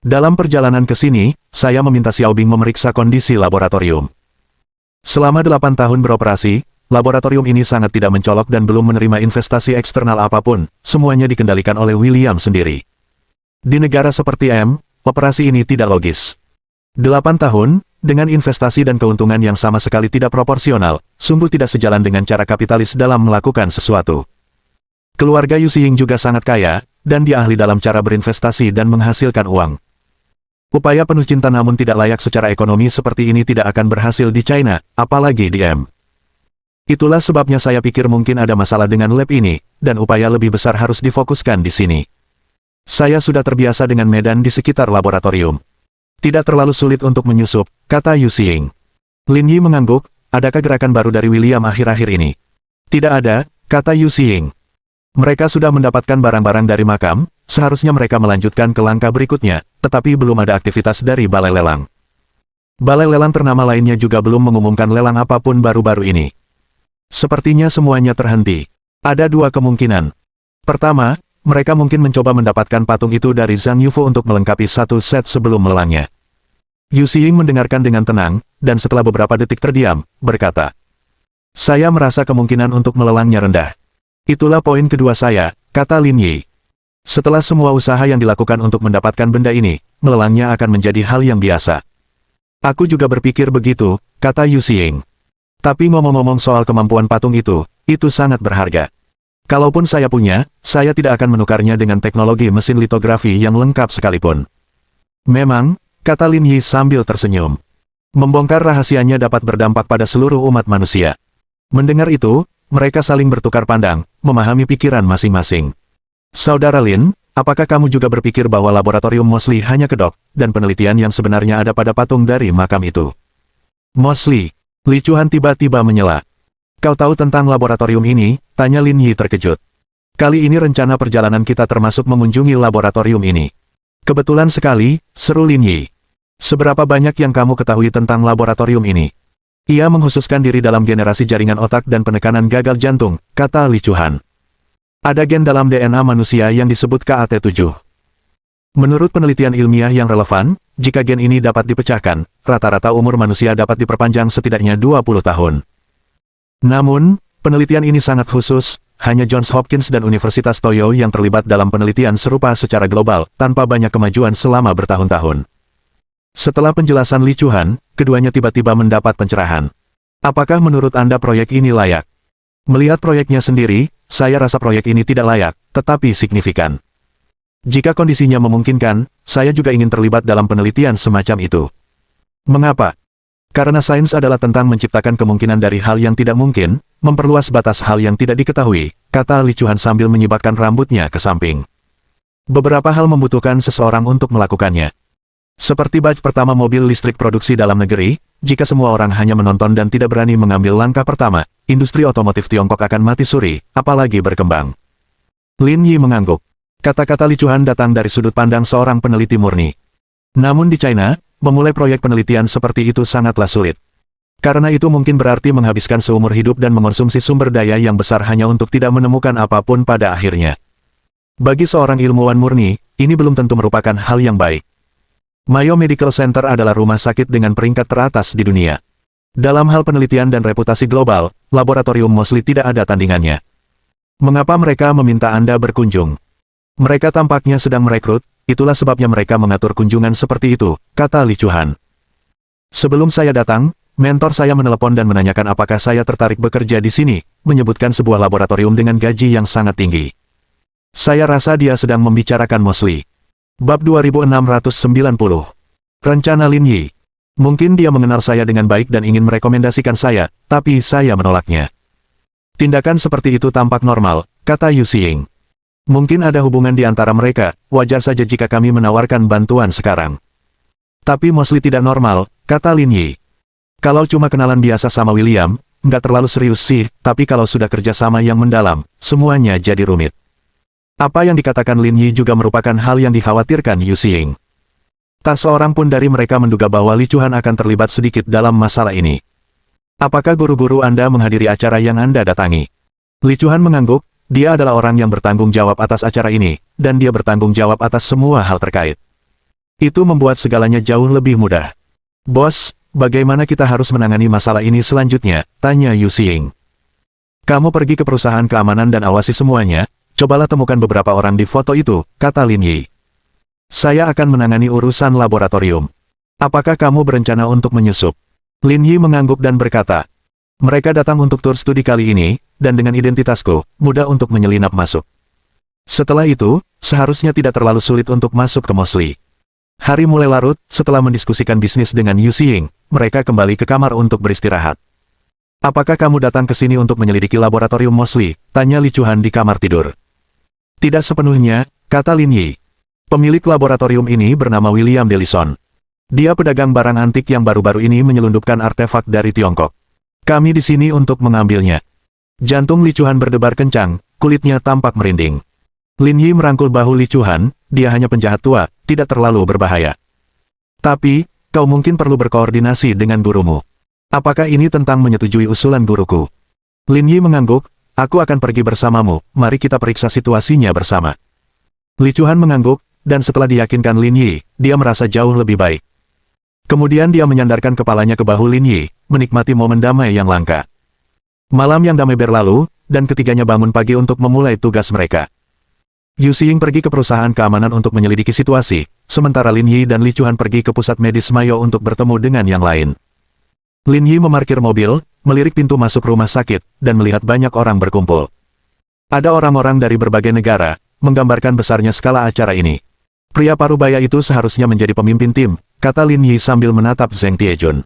dalam perjalanan ke sini, saya meminta Xiao Bing memeriksa kondisi laboratorium. Selama 8 tahun beroperasi, laboratorium ini sangat tidak mencolok dan belum menerima investasi eksternal apapun, semuanya dikendalikan oleh William sendiri. Di negara seperti M, operasi ini tidak logis. 8 tahun, dengan investasi dan keuntungan yang sama sekali tidak proporsional, sungguh tidak sejalan dengan cara kapitalis dalam melakukan sesuatu. Keluarga Yu Xing juga sangat kaya, dan dia ahli dalam cara berinvestasi dan menghasilkan uang. Upaya penuh cinta namun tidak layak secara ekonomi seperti ini tidak akan berhasil di China, apalagi di M. Itulah sebabnya saya pikir mungkin ada masalah dengan lab ini, dan upaya lebih besar harus difokuskan di sini. Saya sudah terbiasa dengan medan di sekitar laboratorium. Tidak terlalu sulit untuk menyusup, kata Yu Xing. Lin Yi mengangguk, adakah gerakan baru dari William akhir-akhir ini? Tidak ada, kata Yu Xing. Mereka sudah mendapatkan barang-barang dari makam, seharusnya mereka melanjutkan ke langkah berikutnya, tetapi belum ada aktivitas dari balai lelang. Balai lelang ternama lainnya juga belum mengumumkan lelang apapun baru-baru ini. Sepertinya semuanya terhenti. Ada 2 kemungkinan. Pertama, mereka mungkin mencoba mendapatkan patung itu dari Zhang Yufo untuk melengkapi 1 set sebelum melelangnya. Yu Xing mendengarkan dengan tenang, dan setelah beberapa detik terdiam, berkata, saya merasa kemungkinan untuk melelangnya rendah. Itulah poin kedua saya, kata Lin Yi. Setelah semua usaha yang dilakukan untuk mendapatkan benda ini, melelangnya akan menjadi hal yang biasa. Aku juga berpikir begitu, kata Yu Xing. Tapi ngomong-ngomong soal kemampuan patung itu sangat berharga. Kalaupun saya punya, saya tidak akan menukarnya dengan teknologi mesin litografi yang lengkap sekalipun. Memang, kata Lin Yi sambil tersenyum. Membongkar rahasianya dapat berdampak pada seluruh umat manusia. Mendengar itu, mereka saling bertukar pandang, memahami pikiran masing-masing. Saudara Lin, apakah kamu juga berpikir bahwa laboratorium Mosley hanya kedok, dan penelitian yang sebenarnya ada pada patung dari makam itu? Mosley, Li Chuhan tiba-tiba menyela. Kau tahu tentang laboratorium ini? Tanya Lin Yi terkejut. Kali ini rencana perjalanan kita termasuk mengunjungi laboratorium ini. Kebetulan sekali, seru Lin Yi. Seberapa banyak yang kamu ketahui tentang laboratorium ini? Ia menghususkan diri dalam generasi jaringan otak dan penekanan gagal jantung, kata Li Chuhan. Ada gen dalam DNA manusia yang disebut KAT7. Menurut penelitian ilmiah yang relevan, jika gen ini dapat dipecahkan, rata-rata umur manusia dapat diperpanjang setidaknya 20 tahun. Namun, penelitian ini sangat khusus, hanya Johns Hopkins dan Universitas Toyo yang terlibat dalam penelitian serupa secara global, tanpa banyak kemajuan selama bertahun-tahun. Setelah penjelasan Li Chuhan, keduanya tiba-tiba mendapat pencerahan. Apakah menurut Anda proyek ini layak? Melihat proyeknya sendiri, saya rasa proyek ini tidak layak, tetapi signifikan. Jika kondisinya memungkinkan, saya juga ingin terlibat dalam penelitian semacam itu. Mengapa? Karena sains adalah tentang menciptakan kemungkinan dari hal yang tidak mungkin, memperluas batas hal yang tidak diketahui, kata Li Chuan sambil menyibakkan rambutnya ke samping. Beberapa hal membutuhkan seseorang untuk melakukannya. Seperti batch pertama mobil listrik produksi dalam negeri, jika semua orang hanya menonton dan tidak berani mengambil langkah pertama, industri otomotif Tiongkok akan mati suri, apalagi berkembang. Lin Yi mengangguk. Kata-kata Li Chuan datang dari sudut pandang seorang peneliti murni. Namun di China, memulai proyek penelitian seperti itu sangatlah sulit. Karena itu mungkin berarti menghabiskan seumur hidup dan mengonsumsi sumber daya yang besar hanya untuk tidak menemukan apapun pada akhirnya. Bagi seorang ilmuwan murni, ini belum tentu merupakan hal yang baik. Mayo Medical Center adalah rumah sakit dengan peringkat teratas di dunia. Dalam hal penelitian dan reputasi global, laboratorium Mosley tidak ada tandingannya. Mengapa mereka meminta Anda berkunjung? Mereka tampaknya sedang merekrut, itulah sebabnya mereka mengatur kunjungan seperti itu, kata Li Chuan. Sebelum saya datang, mentor saya menelepon dan menanyakan apakah saya tertarik bekerja di sini, menyebutkan sebuah laboratorium dengan gaji yang sangat tinggi. Saya rasa dia sedang membicarakan Mosley. Bab 2690. Rencana Lin Yi. Mungkin dia mengenal saya dengan baik dan ingin merekomendasikan saya, tapi saya menolaknya. Tindakan seperti itu tampak normal, kata Yu Xiying. Mungkin ada hubungan di antara mereka, wajar saja jika kami menawarkan bantuan sekarang. Tapi Mosley tidak normal, kata Lin Yi. Kalau cuma kenalan biasa sama William, nggak terlalu serius sih, tapi kalau sudah kerjasama yang mendalam, semuanya jadi rumit. Apa yang dikatakan Lin Yi juga merupakan hal yang dikhawatirkan Yu Xiying. Tak seorang pun dari mereka menduga bahwa Li Chuan akan terlibat sedikit dalam masalah ini. Apakah guru-guru Anda menghadiri acara yang Anda datangi? Li Chuan mengangguk, dia adalah orang yang bertanggung jawab atas acara ini, dan dia bertanggung jawab atas semua hal terkait. Itu membuat segalanya jauh lebih mudah. Bos, bagaimana kita harus menangani masalah ini selanjutnya? Tanya Yu Xiying. Kamu pergi ke perusahaan keamanan dan awasi semuanya, cobalah temukan beberapa orang di foto itu, kata Lin Yi. Saya akan menangani urusan laboratorium. Apakah kamu berencana untuk menyusup? Lin Yi mengangguk dan berkata, mereka datang untuk tur studi kali ini, dan dengan identitasku, mudah untuk menyelinap masuk. Setelah itu, seharusnya tidak terlalu sulit untuk masuk ke Mosley. Hari mulai larut, setelah mendiskusikan bisnis dengan Yu Xiying, mereka kembali ke kamar untuk beristirahat. Apakah kamu datang ke sini untuk menyelidiki laboratorium Mosley? Tanya Li Chuan di kamar tidur. Tidak sepenuhnya, kata Lin Yi. Pemilik laboratorium ini bernama William Delison. Dia pedagang barang antik yang baru-baru ini menyelundupkan artefak dari Tiongkok. Kami di sini untuk mengambilnya. Jantung Li Chuan berdebar kencang, kulitnya tampak merinding. Lin Yi merangkul bahu Li Chuan, dia hanya penjahat tua, tidak terlalu berbahaya. Tapi, kau mungkin perlu berkoordinasi dengan gurumu. Apakah ini tentang menyetujui usulan guruku? Lin Yi mengangguk, aku akan pergi bersamamu, mari kita periksa situasinya bersama. Li Chuan mengangguk, dan setelah diyakinkan Lin Yi, dia merasa jauh lebih baik. Kemudian dia menyandarkan kepalanya ke bahu Lin Yi, menikmati momen damai yang langka. Malam yang damai berlalu, dan ketiganya bangun pagi untuk memulai tugas mereka. Yu Xiying pergi ke perusahaan keamanan untuk menyelidiki situasi, sementara Lin Yi dan Li Chuan pergi ke pusat medis Mayo untuk bertemu dengan yang lain. Lin Yi memarkir mobil, melirik pintu masuk rumah sakit, dan melihat banyak orang berkumpul. Ada orang-orang dari berbagai negara, menggambarkan besarnya skala acara ini. Pria parubaya itu seharusnya menjadi pemimpin tim, kata Lin Yi sambil menatap Zheng Tiejun.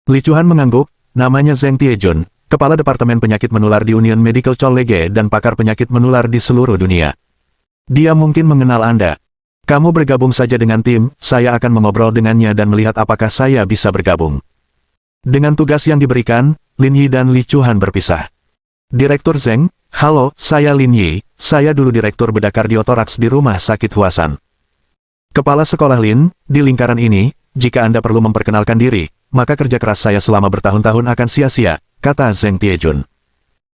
Li Chuan mengangguk, namanya Zheng Tiejun, Kepala Departemen Penyakit Menular di Union Medical College dan pakar penyakit menular di seluruh dunia. Dia mungkin mengenal Anda. Kamu bergabung saja dengan tim, saya akan mengobrol dengannya dan melihat apakah saya bisa bergabung. Dengan tugas yang diberikan, Lin Yi dan Li Chuan berpisah. Direktur Zheng, halo, saya Lin Yi, saya dulu Direktur Bedah Kardiotoraks di Rumah Sakit Huasan. Kepala Sekolah Lin, di lingkaran ini, jika Anda perlu memperkenalkan diri, maka kerja keras saya selama bertahun-tahun akan sia-sia, kata Zheng Tiejun.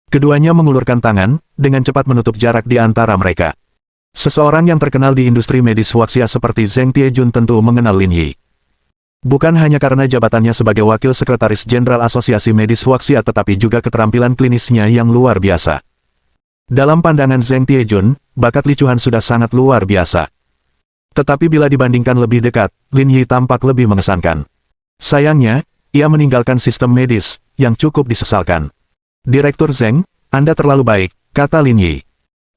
Keduanya mengulurkan tangan, dengan cepat menutup jarak di antara mereka. Seseorang yang terkenal di industri medis Huaxia seperti Zheng Tiejun tentu mengenal Lin Yi. Bukan hanya karena jabatannya sebagai Wakil Sekretaris Jenderal Asosiasi Medis Huaxia tetapi juga keterampilan klinisnya yang luar biasa. Dalam pandangan Zheng Tiejun, bakat Li Chuan sudah sangat luar biasa. Tetapi bila dibandingkan lebih dekat, Lin Yi tampak lebih mengesankan. Sayangnya, ia meninggalkan sistem medis, yang cukup disesalkan. Direktur Zheng, Anda terlalu baik, kata Lin Yi.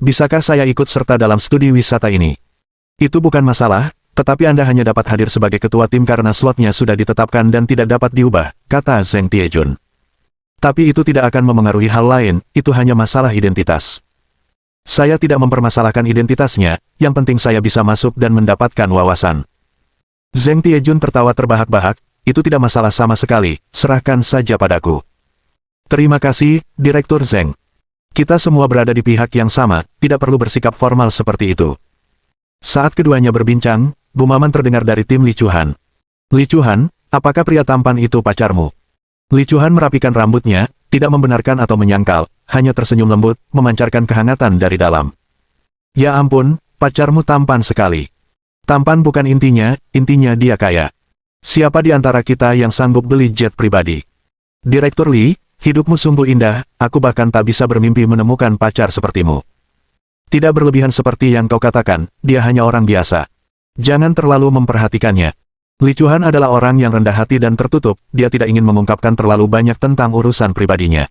Bisakah saya ikut serta dalam studi wisata ini? Itu bukan masalah, tetapi Anda hanya dapat hadir sebagai ketua tim karena slotnya sudah ditetapkan dan tidak dapat diubah, kata Zheng Tiejun. Tapi itu tidak akan memengaruhi hal lain, itu hanya masalah identitas. Saya tidak mempermasalahkan identitasnya, yang penting saya bisa masuk dan mendapatkan wawasan. Zheng Tiejun tertawa terbahak-bahak, itu tidak masalah sama sekali, serahkan saja padaku. Terima kasih, Direktur Zheng. Kita semua berada di pihak yang sama, tidak perlu bersikap formal seperti itu. Saat keduanya berbincang, gumaman terdengar dari tim Li Chuhan. Li Chuhan, apakah pria tampan itu pacarmu? Li Chuhan merapikan rambutnya, tidak membenarkan atau menyangkal, hanya tersenyum lembut, memancarkan kehangatan dari dalam. Ya ampun, pacarmu tampan sekali. Tampan bukan intinya dia kaya. Siapa di antara kita yang sanggup beli jet pribadi? Direktur Li, hidupmu sungguh indah, aku bahkan tak bisa bermimpi menemukan pacar sepertimu. Tidak berlebihan seperti yang kau katakan, dia hanya orang biasa. Jangan terlalu memperhatikannya. Li Chuhan adalah orang yang rendah hati dan tertutup, dia tidak ingin mengungkapkan terlalu banyak tentang urusan pribadinya.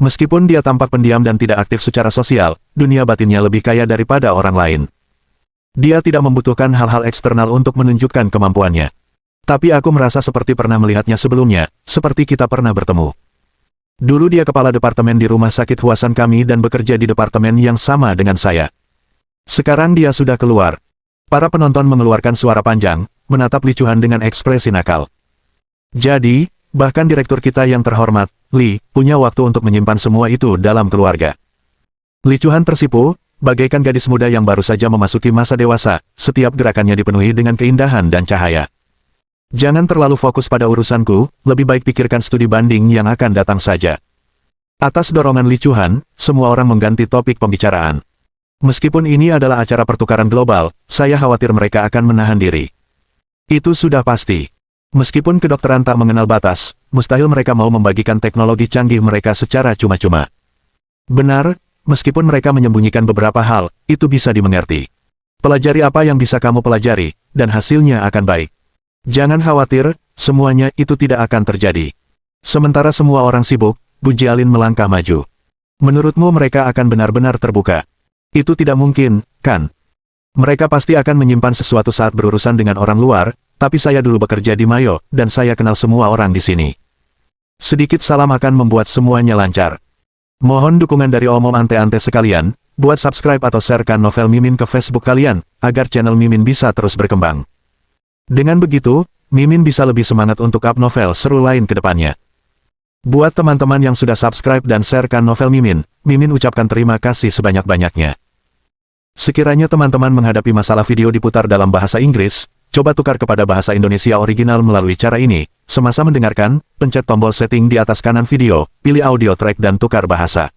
Meskipun dia tampak pendiam dan tidak aktif secara sosial, dunia batinnya lebih kaya daripada orang lain. Dia tidak membutuhkan hal-hal eksternal untuk menunjukkan kemampuannya. Tapi aku merasa seperti pernah melihatnya sebelumnya, seperti kita pernah bertemu. Dulu dia kepala departemen di rumah sakit Huasan kami dan bekerja di departemen yang sama dengan saya. Sekarang dia sudah keluar. Para penonton mengeluarkan suara panjang, menatap Li Chuhan dengan ekspresi nakal. Jadi, bahkan direktur kita yang terhormat, Li, punya waktu untuk menyimpan semua itu dalam keluarga. Li Chuhan tersipu, bagaikan gadis muda yang baru saja memasuki masa dewasa, setiap gerakannya dipenuhi dengan keindahan dan cahaya. Jangan terlalu fokus pada urusanku, lebih baik pikirkan studi banding yang akan datang saja. Atas dorongan Li Chuhan, semua orang mengganti topik pembicaraan. Meskipun ini adalah acara pertukaran global, saya khawatir mereka akan menahan diri. Itu sudah pasti. Meskipun kedokteran tak mengenal batas, mustahil mereka mau membagikan teknologi canggih mereka secara cuma-cuma. Benar, meskipun mereka menyembunyikan beberapa hal, itu bisa dimengerti. Pelajari apa yang bisa kamu pelajari, dan hasilnya akan baik. Jangan khawatir, semuanya itu tidak akan terjadi. Sementara semua orang sibuk, Bu Jialin melangkah maju. Menurutmu mereka akan benar-benar terbuka? Itu tidak mungkin, kan? Mereka pasti akan menyimpan sesuatu saat berurusan dengan orang luar, tapi saya dulu bekerja di Mayo, dan saya kenal semua orang di sini. Sedikit salam akan membuat semuanya lancar. Mohon dukungan dari omom ante-ante sekalian, buat subscribe atau sharekan novel Mimin ke Facebook kalian, agar channel Mimin bisa terus berkembang. Dengan begitu, Mimin bisa lebih semangat untuk up novel seru lain ke depannya. Buat teman-teman yang sudah subscribe dan sharekan novel Mimin, Mimin ucapkan terima kasih sebanyak-banyaknya. Sekiranya teman-teman menghadapi masalah video diputar dalam bahasa Inggris, coba tukar kepada bahasa Indonesia original melalui cara ini. Semasa mendengarkan, pencet tombol setting di atas kanan video, pilih audio track dan tukar bahasa.